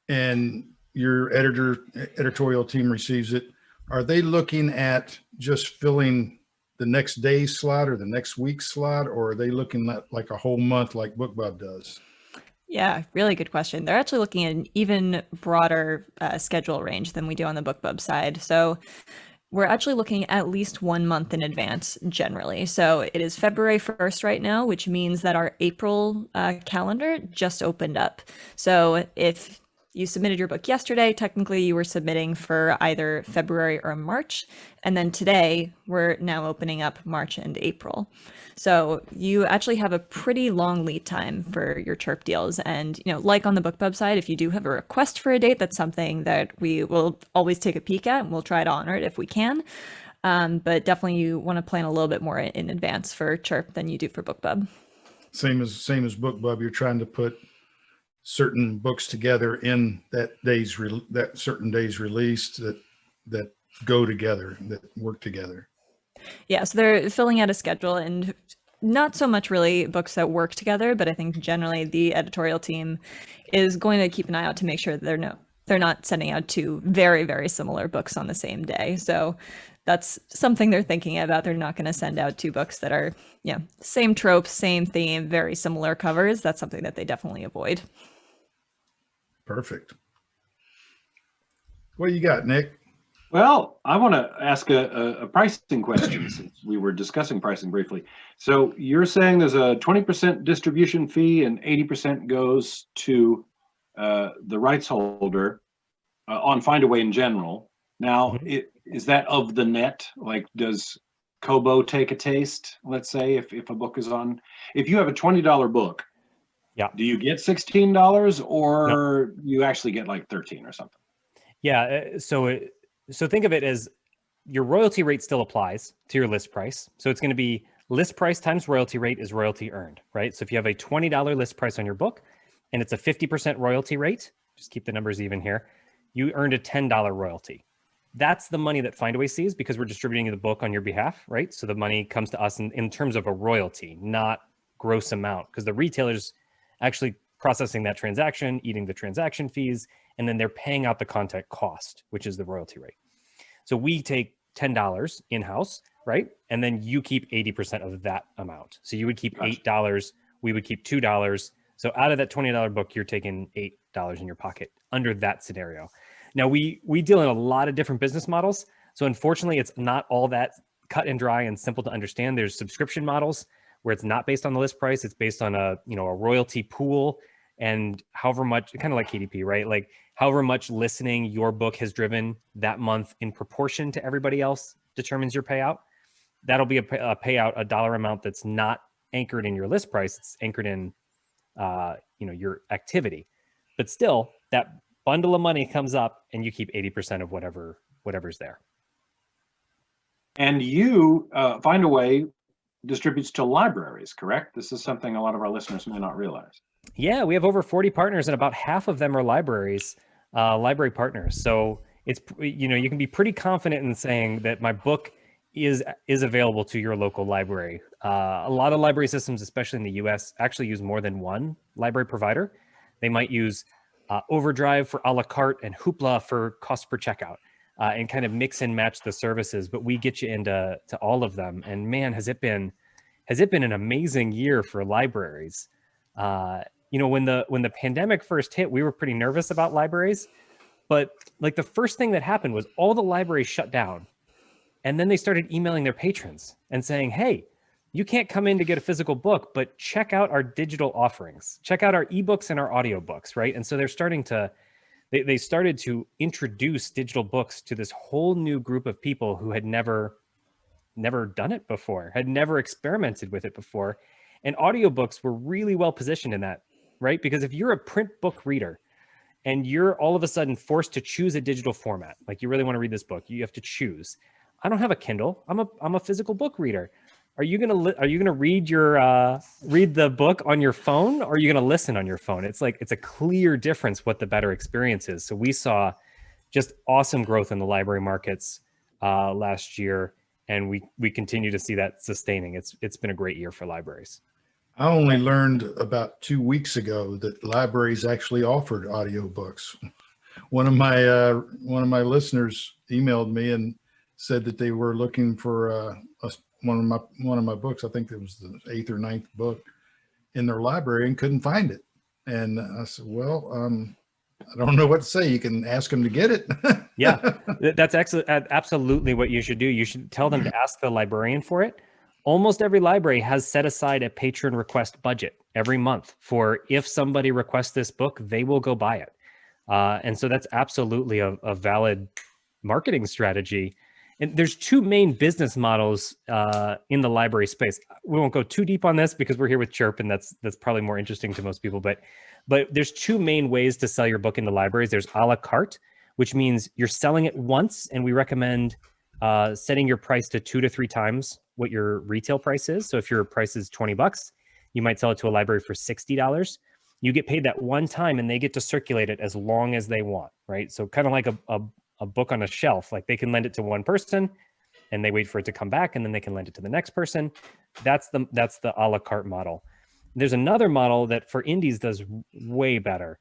and your editorial team receives it, are they looking at just filling the next day's slot or the next week's slot, or are they looking at like a whole month like BookBub does? Yeah, really good question. They're actually looking at an even broader schedule range than we do on the BookBub side. So we're actually looking at least 1 month in advance generally. So it is February 1st right now, which means that our April calendar just opened up. So if you submitted your book yesterday, technically you were submitting for either February or March. And then today we're now opening up March and April. So you actually have a pretty long lead time for your Chirp deals. And, like on the BookBub side, if you do have a request for a date, that's something that we will always take a peek at, and we'll try to honor it if we can. But definitely you want to plan a little bit more in advance for Chirp than you do for BookBub. Same as BookBub, you're trying to put certain books together in that certain day's released that go together, that work together. Yeah, so they're filling out a schedule, and not so much really books that work together, but I think generally the editorial team is going to keep an eye out to make sure that they're not sending out two very, very similar books on the same day. So that's something they're thinking about. They're not going to send out two books that are, same tropes, same theme, very similar covers. That's something that they definitely avoid. Perfect. What you got, Nick? Well, I want to ask a pricing question since we were discussing pricing briefly. So you're saying there's a 20% distribution fee and 80% goes to the rights holder on Findaway in general. Now, is that of the net? Like, does Kobo take a taste? Let's say if a book is on, if you have a $20 book, do you get $16 or you actually get like 13 or something? Yeah. So think of it as your royalty rate still applies to your list price. So it's going to be list price times royalty rate is royalty earned, right? So if you have a $20 list price on your book and it's a 50% royalty rate, just keep the numbers even here, you earned a $10 royalty. That's the money that Findaway sees because we're distributing the book on your behalf, right? So the money comes to us in terms of a royalty, not gross amount, because the retailer's actually processing that transaction, eating the transaction fees, and then they're paying out the content cost, which is the royalty rate. So we take $10 in-house, right? And then you keep 80% of that amount. So you would keep $8 we would keep $2. So out of that $20 book, you're taking $8 in your pocket under that scenario. Now we deal in a lot of different business models. So unfortunately, it's not all that cut and dry and simple to understand. There's subscription models where it's not based on the list price. It's based on a royalty pool, and however much, kind of like KDP, right? Like however much listening your book has driven that month in proportion to everybody else determines your payout. That'll be a payout, a dollar amount that's not anchored in your list price. It's anchored in your activity. But still, that bundle of money comes up and you keep 80% of whatever's there. And you, Findaway distributes to libraries, correct? This is something a lot of our listeners may not realize. Yeah, we have over 40 partners, and about half of them are libraries, library partners. So it's, you can be pretty confident in saying that my book is available to your local library. A lot of library systems, especially in the US, actually use more than one library provider. They might use Overdrive for a la carte and Hoopla for cost per checkout, and kind of mix and match the services. But we get you into all of them. And man, has it been an amazing year for libraries. When the pandemic first hit, we were pretty nervous about libraries, but like the first thing that happened was all the libraries shut down. And then they started emailing their patrons and saying, hey, you can't come in to get a physical book, but check out our digital offerings, check out our ebooks and our audiobooks, right? And so they're starting to, they started to introduce digital books to this whole new group of people who had never done it before, had never experimented with it before. And audiobooks were really well positioned in that, right? Because if you're a print book reader and you're all of a sudden forced to choose a digital format, like you really want to read this book, you have to choose. I don't have a Kindle. I'm a physical book reader. Are you gonna read the book on your phone, or are you gonna listen on your phone? It's a clear difference what the better experience is. So we saw just awesome growth in the library markets last year, and we continue to see that sustaining. It's been a great year for libraries. I only learned about 2 weeks ago that libraries actually offered audiobooks. One of my listeners emailed me and said that they were looking for one of my books. I think it was the 8th or 9th book in their library and couldn't find it. And I said, well, I don't know what to say. You can ask them to get it. Yeah, that's absolutely what you should do. You should tell them to ask the librarian for it. Almost every library has set aside a patron request budget every month for if somebody requests this book, they will go buy it. And so that's absolutely a valid marketing strategy. And there's two main business models in the library space. We won't go too deep on this because we're here with Chirp, and that's probably more interesting to most people. But there's two main ways to sell your book in the libraries. There's a la carte, which means you're selling it once, and we recommend setting your price to 2 to 3 times what your retail price is. So if your price is $20, you might sell it to a library for $60. You get paid that one time, and they get to circulate it as long as they want, right? So kind of like a book on a shelf, like they can lend it to one person and they wait for it to come back, and then they can lend it to the next person. That's the a la carte model. There's another model that for indies does way better,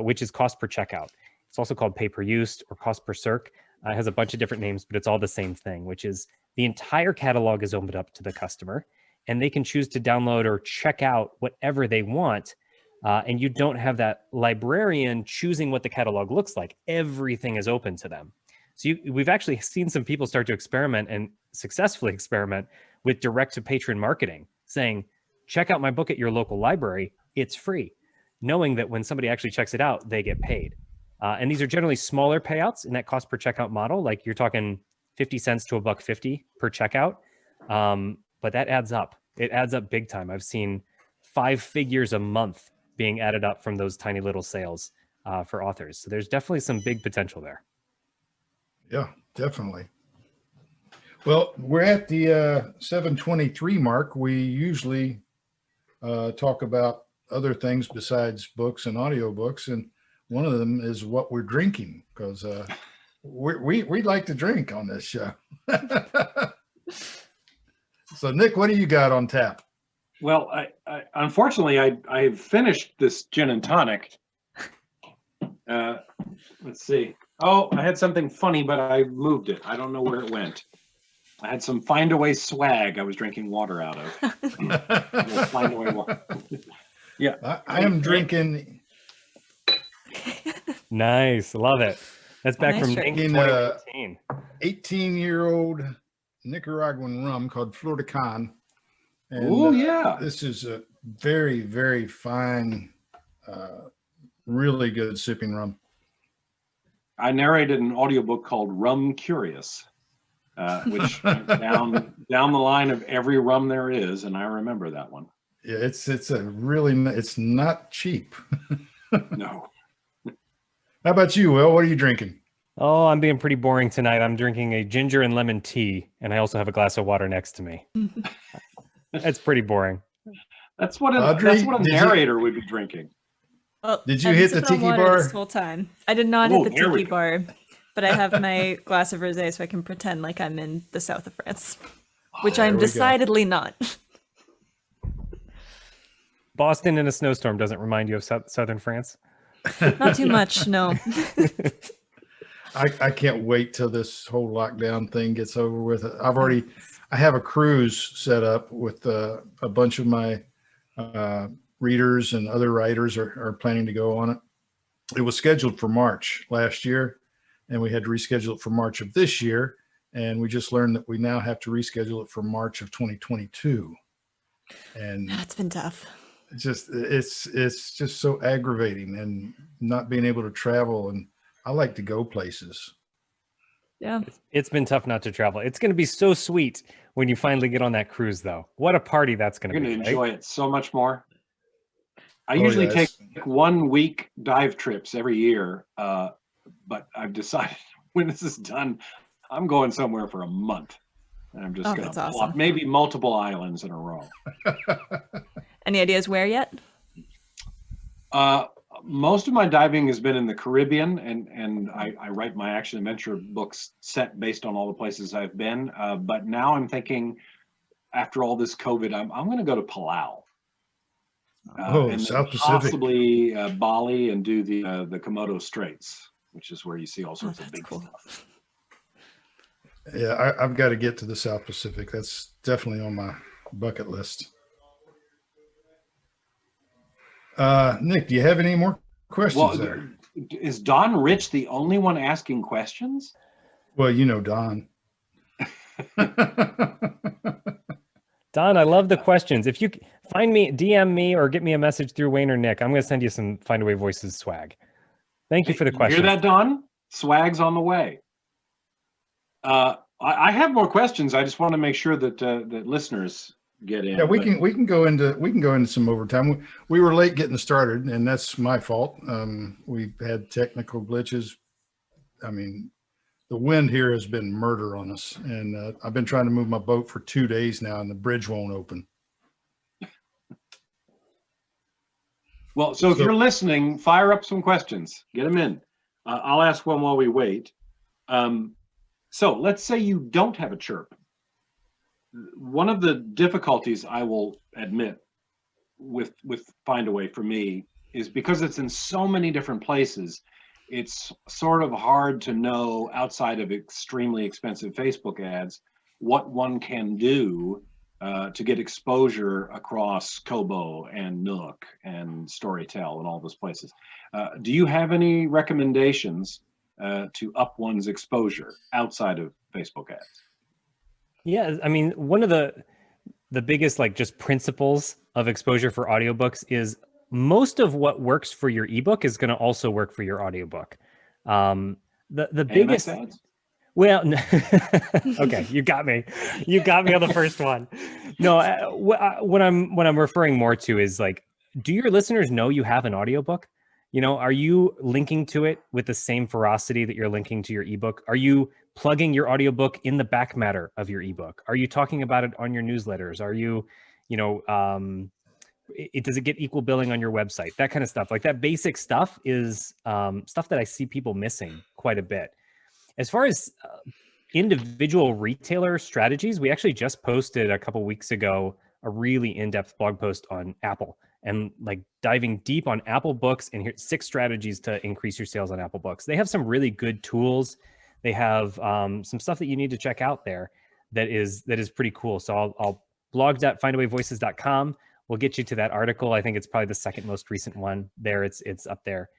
which is cost per checkout. It's also called pay per use or cost per circ. It has a bunch of different names, but it's all the same thing, which is the entire catalog is opened up to the customer, and they can choose to download or check out whatever they want. And you don't have that librarian choosing what the catalog looks like. Everything is open to them. So we've actually seen some people start to experiment and successfully experiment with direct to patron marketing, saying, check out my book at your local library. It's free, knowing that when somebody actually checks it out, they get paid. And these are generally smaller payouts in that cost per checkout model. Like you're talking 50 cents to $1.50 per checkout. But that adds up. It adds up big time. I've seen 5 figures a month being added up from those tiny little sales for authors. So there's definitely some big potential there. Yeah, definitely. Well, we're at the 7:23 mark. We usually talk about other things besides books and audiobooks, and one of them is what we're drinking, because we like to drink on this show. So, Nick, what do you got on tap? Well, I unfortunately, I've finished this gin and tonic. Let's see. Oh, I had something funny, but I moved it. I don't know where it went. I had some Findaway swag I was drinking water out of. Findaway water. Yeah. I am drinking Nice. Love it. That's back Nice from drink. Ning In, 2019. 18-year-old Nicaraguan rum called Flor de Can. And Oh, yeah. this is a very, very fine, really good sipping rum. I narrated an audiobook called Rum Curious, which went down the line of every rum there is, and I remember that one. Yeah, it's it's not cheap. No. How about you, Will? What are you drinking? Oh, I'm being pretty boring tonight. I'm drinking a ginger and lemon tea, and I also have a glass of water next to me. That's pretty boring. That's what a Audrey, narrator would be drinking. Well, Did you I've been hit the sipping on tiki water bar? this whole time? I did not Oh, hit the there we tiki go. bar, but I have my glass of rosé, so I can pretend like I'm in the south of France, which I'm there we go. decidedly not. Boston in a snowstorm doesn't remind you of southern France? Not too much, no. I can't wait till this whole lockdown thing gets over with. I have a cruise set up with a bunch of my readers and other writers are planning to go on it. It was scheduled for March last year, and we had to reschedule it for March of this year. And we just learned that we now have to reschedule it for March of 2022. And That's been tough. it's just so aggravating, and not being able to travel. And I like to go places. Yeah. It's been tough not to travel. It's going to be so sweet when you finally get on that cruise, though. What a party that's going You're to going be. to enjoy it so much more. I Oh, usually yeah, take it's- 1 week dive trips every year, but I've decided when this is done, I'm going somewhere for a month. And I'm just Oh, going that's to awesome. plop maybe multiple islands in a row. Any ideas where yet? Most of my diving has been in the Caribbean, and I write my action adventure books set based on all the places I've been. But now I'm thinking, after all this COVID, I'm going to go to Palau. Oh, and then South Pacific. possibly Bali, and do the Komodo Straits, which is where you see all sorts of that's big cool. stuff. Yeah, I've got to get to the South Pacific. That's definitely on my bucket list. Nick, do you have any more questions there? Is Don Rich the only one asking questions? Well, you know Don. Don, I love the questions. If you find me, DM me, or get me a message through Wayne or Nick, I'm going to send you some Findaway Voices swag. Thank you for the You question. hear that, Don? Swag's on the way. I have more questions. I just want to make sure that that listeners get in. Yeah, we can go into some overtime. We were late getting started, and that's my fault. We've had technical glitches. I mean, the wind here has been murder on us, and I've been trying to move my boat for 2 days now, and the bridge won't open. Well, so if you're listening, fire up some questions. Get them in. I'll ask one while we wait. So let's say you don't have a chirp. One of the difficulties, I will admit, with Findaway for me is because it's in so many different places, it's sort of hard to know, outside of extremely expensive Facebook ads, what one can do to get exposure across Kobo and Nook and Storytel and all those places. Do you have any recommendations to up one's exposure outside of Facebook ads? Yeah, I mean, one of the biggest just principles of exposure for audiobooks is most of what works for your ebook is going to also work for your audiobook. The biggest ads? Well, okay, you got me. You got me on the first one. No, what I'm referring more to is do your listeners know you have an audiobook? Are you linking to it with the same ferocity that you're linking to your ebook? Are you plugging your audiobook in the back matter of your ebook? Are you talking about it on your newsletters? Are you, does it get equal billing on your website? That kind of stuff. That basic stuff is stuff that I see people missing quite a bit. As far as individual retailer strategies, we actually just posted a couple weeks ago a really in-depth blog post on Apple and diving deep on Apple Books, and here's 6 strategies to increase your sales on Apple Books. They have some really good tools. They have some stuff that you need to check out there that is pretty cool. So I'll blog.findawayvoices.com. We'll get you to that article. I think it's probably the second most recent one there. It's up there.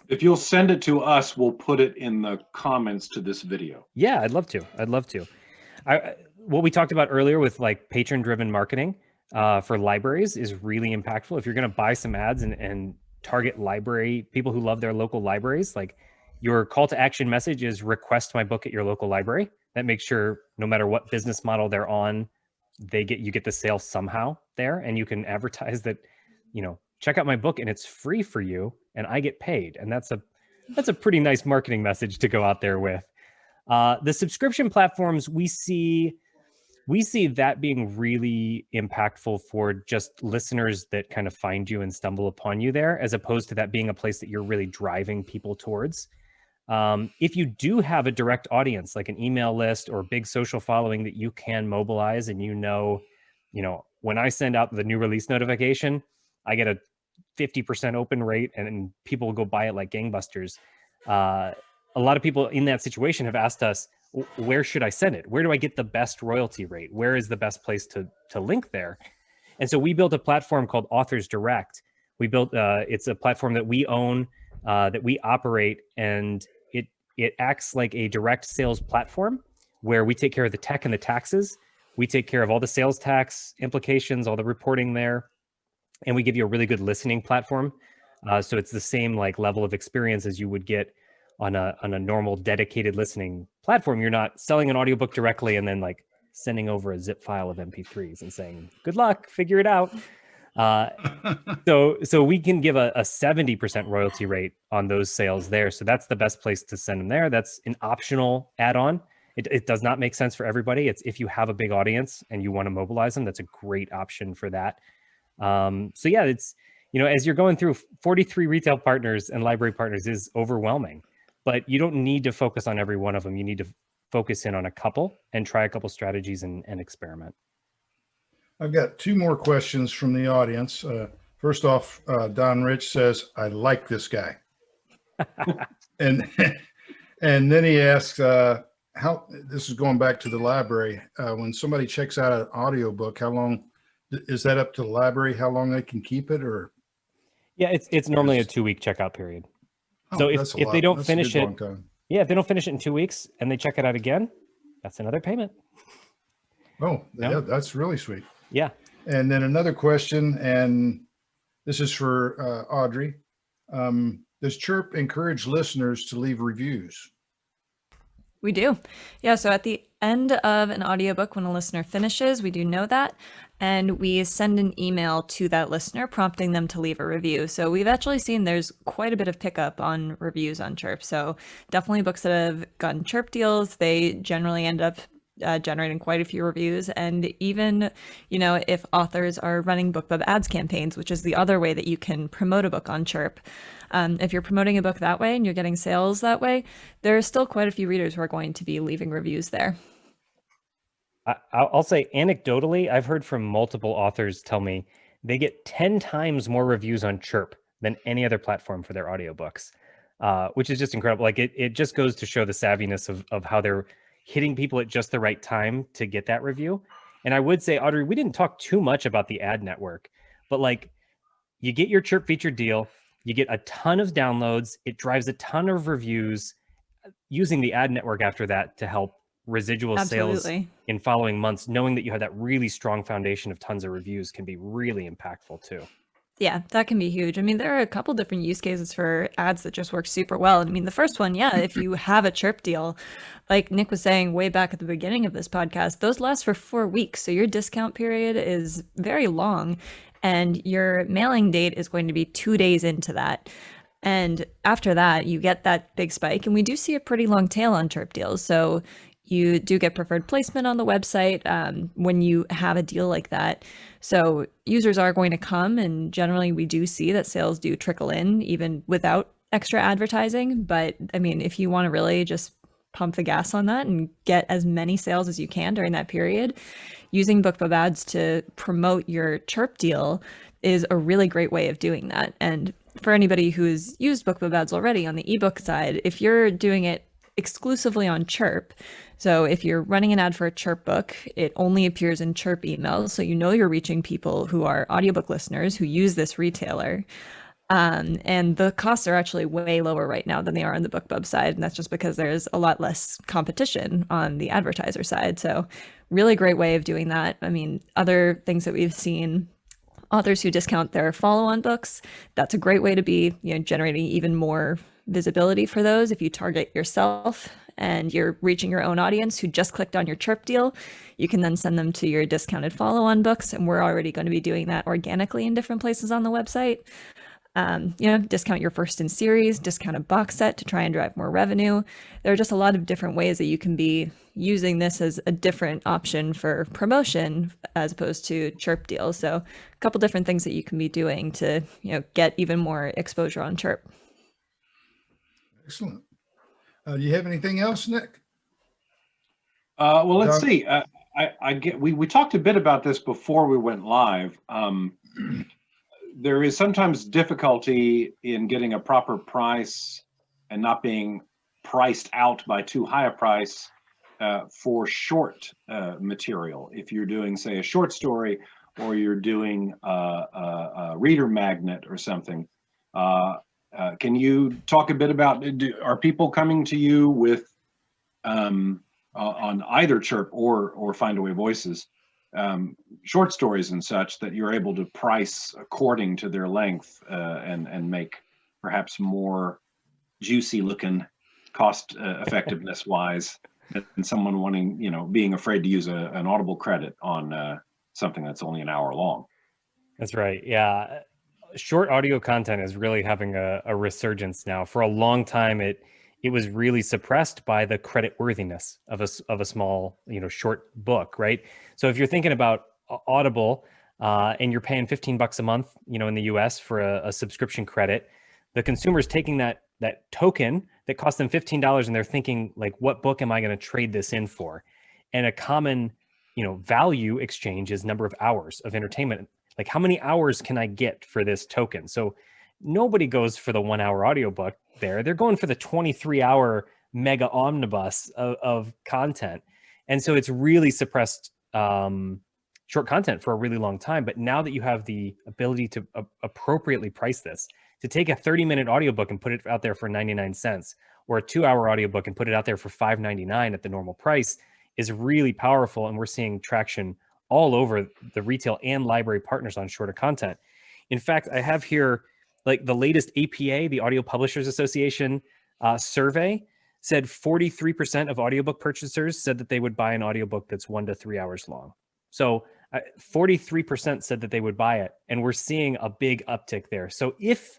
If you'll send it to us, we'll put it in the comments to this video. Yeah, I'd love to. What we talked about earlier with like patron-driven marketing for libraries is really impactful. If you're going to buy some ads and target library people who love their local libraries, like your call to action message is request my book at your local library. That makes sure no matter what business model they're on, you get the sale somehow there, and you can advertise that, check out my book and it's free for you and I get paid. And that's a pretty nice marketing message to go out there with. The subscription platforms, we see that being really impactful for just listeners that kind of find you and stumble upon you there, as opposed to that being a place that you're really driving people towards. If you do have a direct audience, like an email list or big social following that you can mobilize, and when I send out the new release notification, I get a 50% open rate and people will go buy it like gangbusters. A lot of people in that situation have asked us, where should I send it? Where do I get the best royalty rate? Where is the best place to link there? And so we built a platform called Authors Direct. It's a platform that we own, that we operate, and it acts like a direct sales platform where we take care of the tech and the taxes. We take care of all the sales tax implications, all the reporting there, and we give you a really good listening platform. So it's the same like level of experience as you would get on a normal dedicated listening platform. You're not selling an audiobook directly and then like sending over a zip file of MP3s and saying, good luck, figure it out. So we can give a 70% royalty rate on those sales there. So that's the best place to send them there. That's an optional add-on. It does not make sense for everybody. It's if you have a big audience and you want to mobilize them, that's a great option for that. So yeah, it's, as you're going through 43 retail partners and library partners is overwhelming, but you don't need to focus on every one of them. You need to focus in on a couple and try a couple strategies and experiment. I've got two more questions from the audience. First off, Don Rich says, I like this guy. and then he asks, this is going back to the library. When somebody checks out an audiobook, how long is that up to the library? How long they can keep it? Or yeah, it's normally a 2-week checkout period. So if they don't finish it, if they don't finish it in 2 weeks and they check it out again, that's another payment. Oh, yeah, that's really sweet. Yeah. And then another question, and this is for Audrey. Does Chirp encourage listeners to leave reviews? We do. Yeah, so at the end of an audiobook, when a listener finishes, we do know that, and we send an email to that listener prompting them to leave a review. So we've actually seen there's quite a bit of pickup on reviews on Chirp. So definitely books that have gotten Chirp deals, they generally end up generating quite a few reviews. And even, if authors are running BookBub ads campaigns, which is the other way that you can promote a book on Chirp, if you're promoting a book that way and you're getting sales that way, there are still quite a few readers who are going to be leaving reviews there. I'll say anecdotally, I've heard from multiple authors tell me they get 10 times more reviews on Chirp than any other platform for their audiobooks, which is just incredible. Like it just goes to show the savviness of how they're hitting people at just the right time to get that review. And I would say, Audrey, we didn't talk too much about the ad network, but like you get your Chirp featured deal, you get a ton of downloads, it drives a ton of reviews, using the ad network after that to help residual sales in following months, knowing that you have that really strong foundation of tons of reviews can be really impactful too. Yeah, that can be huge. I mean, there are a couple different use cases for ads that just work super well. I mean, the first one, yeah, if you have a Chirp deal, like Nick was saying way back at the beginning of this podcast, those last for 4 weeks. So your discount period is very long, and your mailing date is going to be 2 days into that. And after that, you get that big spike, and we do see a pretty long tail on Chirp deals. So you do get preferred placement on the website when you have a deal like that. So users are going to come, and generally we do see that sales do trickle in even without extra advertising. But I mean, if you want to really just pump the gas on that and get as many sales as you can during that period, using BookBub ads to promote your Chirp deal is a really great way of doing that. And for anybody who's used BookBub ads already on the ebook side, if you're doing it exclusively on Chirp. So if you're running an ad for a Chirp book, it only appears in Chirp emails. So you know you're reaching people who are audiobook listeners who use this retailer. And the costs are actually way lower right now than they are on the BookBub side. And that's just because there's a lot less competition on the advertiser side. So really great way of doing that. I mean, other things that we've seen, authors who discount their follow-on books, that's a great way to be, generating even more visibility for those. If you target yourself and you're reaching your own audience who just clicked on your Chirp deal, you can then send them to your discounted follow-on books. And we're already going to be doing that organically in different places on the website. Discount your first in series, discount a box set to try and drive more revenue. There are just a lot of different ways that you can be using this as a different option for promotion as opposed to Chirp deals. So a couple different things that you can be doing to, get even more exposure on Chirp. Excellent. Do you have anything else, Nick? Well, let's see. We talked a bit about this before we went live. There is sometimes difficulty in getting a proper price and not being priced out by too high a price for short material. If you're doing, say, a short story, or you're doing a reader magnet or something. Can you talk a bit about, are people coming to you with, on either Chirp or Findaway Voices, short stories and such that you're able to price according to their length and make perhaps more juicy looking cost effectiveness wise than someone wanting, being afraid to use an Audible credit on something that's only an hour long? That's right. Yeah. Short audio content is really having a resurgence now. For a long time, it was really suppressed by the credit worthiness of a small, short book, right? So if you're thinking about Audible and you're paying $15 a month, in the US for a subscription credit, the consumer's taking that token that cost them $15 and they're thinking, like, what book am I going to trade this in for? And a common, value exchange is number of hours of entertainment. Like, how many hours can I get for this token? So nobody goes for the 1 hour audiobook there. They're going for the 23-hour mega omnibus of content. And so it's really suppressed short content for a really long time. But now that you have the ability to appropriately price this, to take a 30-minute audiobook and put it out there for 99 cents, or a 2-hour audiobook and put it out there for $5.99 at the normal price, is really powerful. And we're seeing traction all over the retail and library partners on shorter content. In fact, I have here, like, the latest APA, the Audio Publishers Association survey, said 43% of audiobook purchasers said that they would buy an audiobook that's 1 to 3 hours long. So 43% said that they would buy it, and we're seeing a big uptick there. So if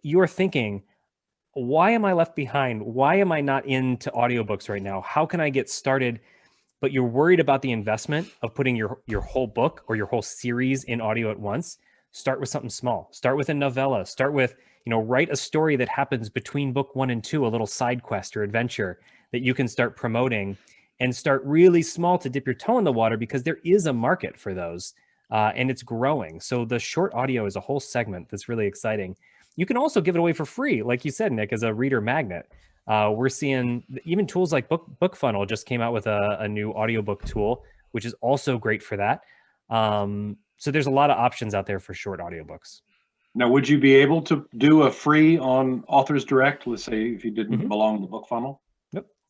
you're thinking, why am I left behind? Why am I not into audiobooks right now? How can I get started? But you're worried about the investment of putting your whole book or your whole series in audio at once. Start with something small. Start with a novella. Start with, write a story that happens between book 1 and 2, a little side quest or adventure that you can start promoting, and start really small to dip your toe in the water, because there is a market for those and it's growing. So the short audio is a whole segment that's really exciting. You can also give it away for free, like you said, Nick, as a reader magnet. We're seeing even tools like BookFunnel just came out with a new audiobook tool, which is also great for that. So there's a lot of options out there for short audiobooks. Now, would you be able to do a free on Authors Direct? Let's say if you didn't belong to BookFunnel.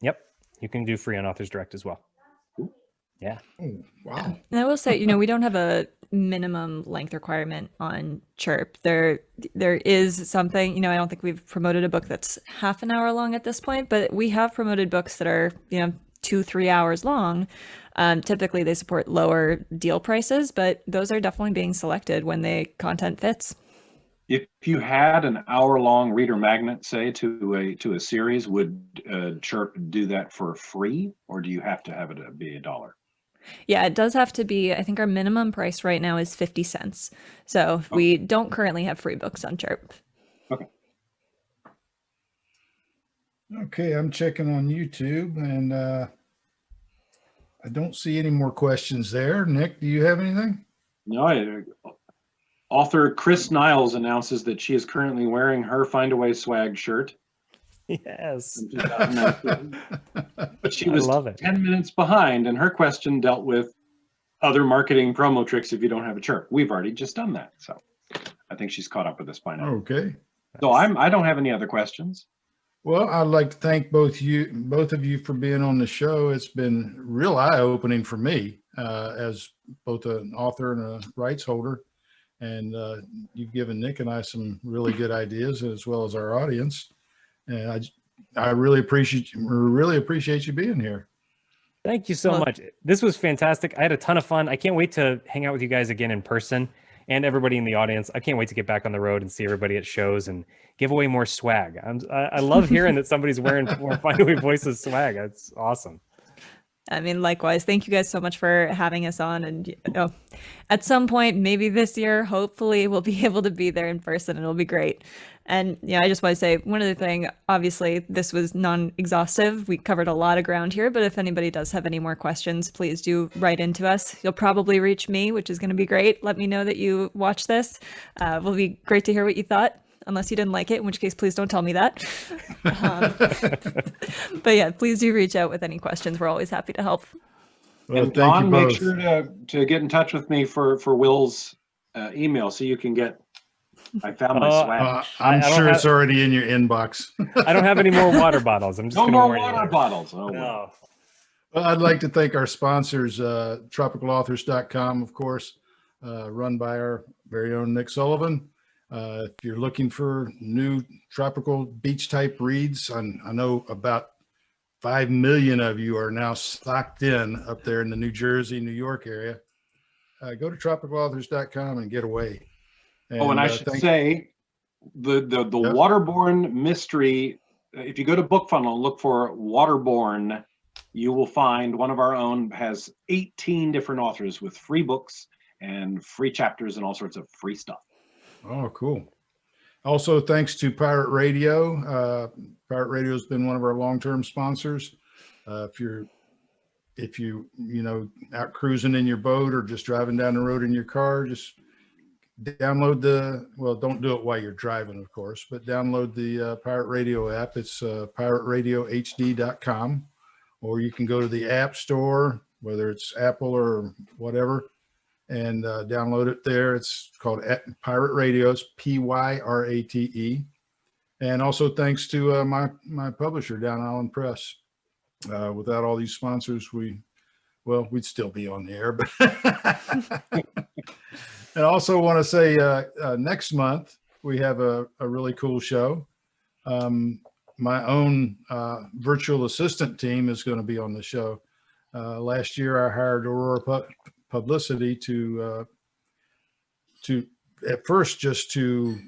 Yep. You can do free on Authors Direct as well. Cool. Yeah. Oh, wow. And I will say, we don't have a minimum length requirement on Chirp. There is something, I don't think we've promoted a book that's half an hour long at this point, but we have promoted books that are, 2-3 hours long. Typically they support lower deal prices, but those are definitely being selected when the content fits. If you had an hour-long reader magnet, say, to a series, would Chirp do that for free, or do you have to have it be $1? Yeah, it does have to be. I think our minimum price right now is 50 cents. So we don't currently have free books on Chirp. Okay. Okay, I'm checking on YouTube, and I don't see any more questions there. Nick, do you have anything? No, author Chris Niles announces that she is currently wearing her Findaway swag shirt. Yes. in 2019. But she I was love it. 10 minutes behind, and her question dealt with other marketing promo tricks if you don't have a chirp. We've already just done that, so I think she's caught up with us by now. Okay. So I don't have any other questions. Well, I'd like to thank both of you for being on the show. It's been real eye-opening for me as both an author and a rights holder. And you've given Nick and I some really good ideas, as well as our audience. And I really appreciate you being here. Thank you so much. This was fantastic. I had a ton of fun. I can't wait to hang out with you guys again in person, and everybody in the audience. I can't wait to get back on the road and see everybody at shows and give away more swag. I love hearing that somebody's wearing more Findaway Voices swag. That's awesome. I mean, likewise, thank you guys so much for having us on. And at some point, maybe this year, hopefully we'll be able to be there in person and it'll be great. And I just want to say one other thing. Obviously, this was non-exhaustive. We covered a lot of ground here, but if anybody does have any more questions, please do write into us. You'll probably reach me, which is going to be great. Let me know that you watched this. It will be great to hear what you thought. Unless you didn't like it, in which case, please don't tell me that. But yeah, please do reach out with any questions. We're always happy to help. Well, and thank Don, you make both. sure to get in touch with me for Will's email so you can get. I found my swag. I'm I don't sure have- it's already in your inbox. I don't have any more water bottles. I'm just No gonna more warn you water there. bottles. Oh, No. Well, I'd like to thank our sponsors, tropicalauthors.com, of course, run by our very own Nick Sullivan. If you're looking for new tropical beach type reads, I know about 5 million of you are now stocked in up there in the New Jersey, New York area. Go to tropicalauthors.com and get away. And I should say the waterborne mystery. If you go to BookFunnel and look for waterborne, you will find one of our own has 18 different authors with free books and free chapters and all sorts of free stuff. Oh, cool. Also, thanks to Pirate Radio. Pirate Radio has been one of our long-term sponsors. If you out cruising in your boat or just driving down the road in your car, just download don't do it while you're driving, of course, but download the Pirate Radio app. It's pirateradiohd.com, or you can go to the App Store, whether it's Apple or whatever, and download it there. It's called Pirate Radio. It's Pyrate. And also thanks to my publisher, Down Island Press. Without all these sponsors, we'd still be on the air. But and I also want to say next month we have a really cool show. My own virtual assistant team is going to be on the show. Last year I hired Aurora Publicity to at first just to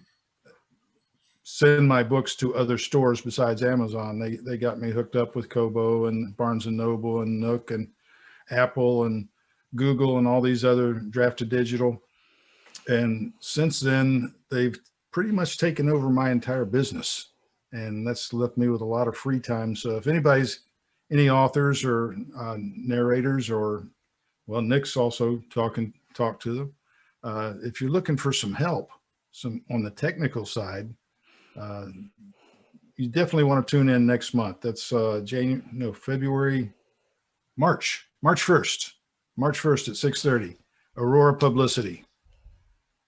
send my books to other stores besides Amazon. They got me hooked up with Kobo and Barnes and Noble and Nook and Apple and Google and all these other Drafted Digital. And since then, they've pretty much taken over my entire business, and that's left me with a lot of free time. So if any authors or narrators, or Nick's also talk to them. If you're looking for some help, on the technical side, you definitely want to tune in next month. That's March 1st at 6:30, Aurora Publicity.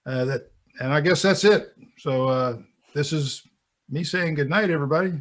And I guess that's it. So this is me saying good night, everybody.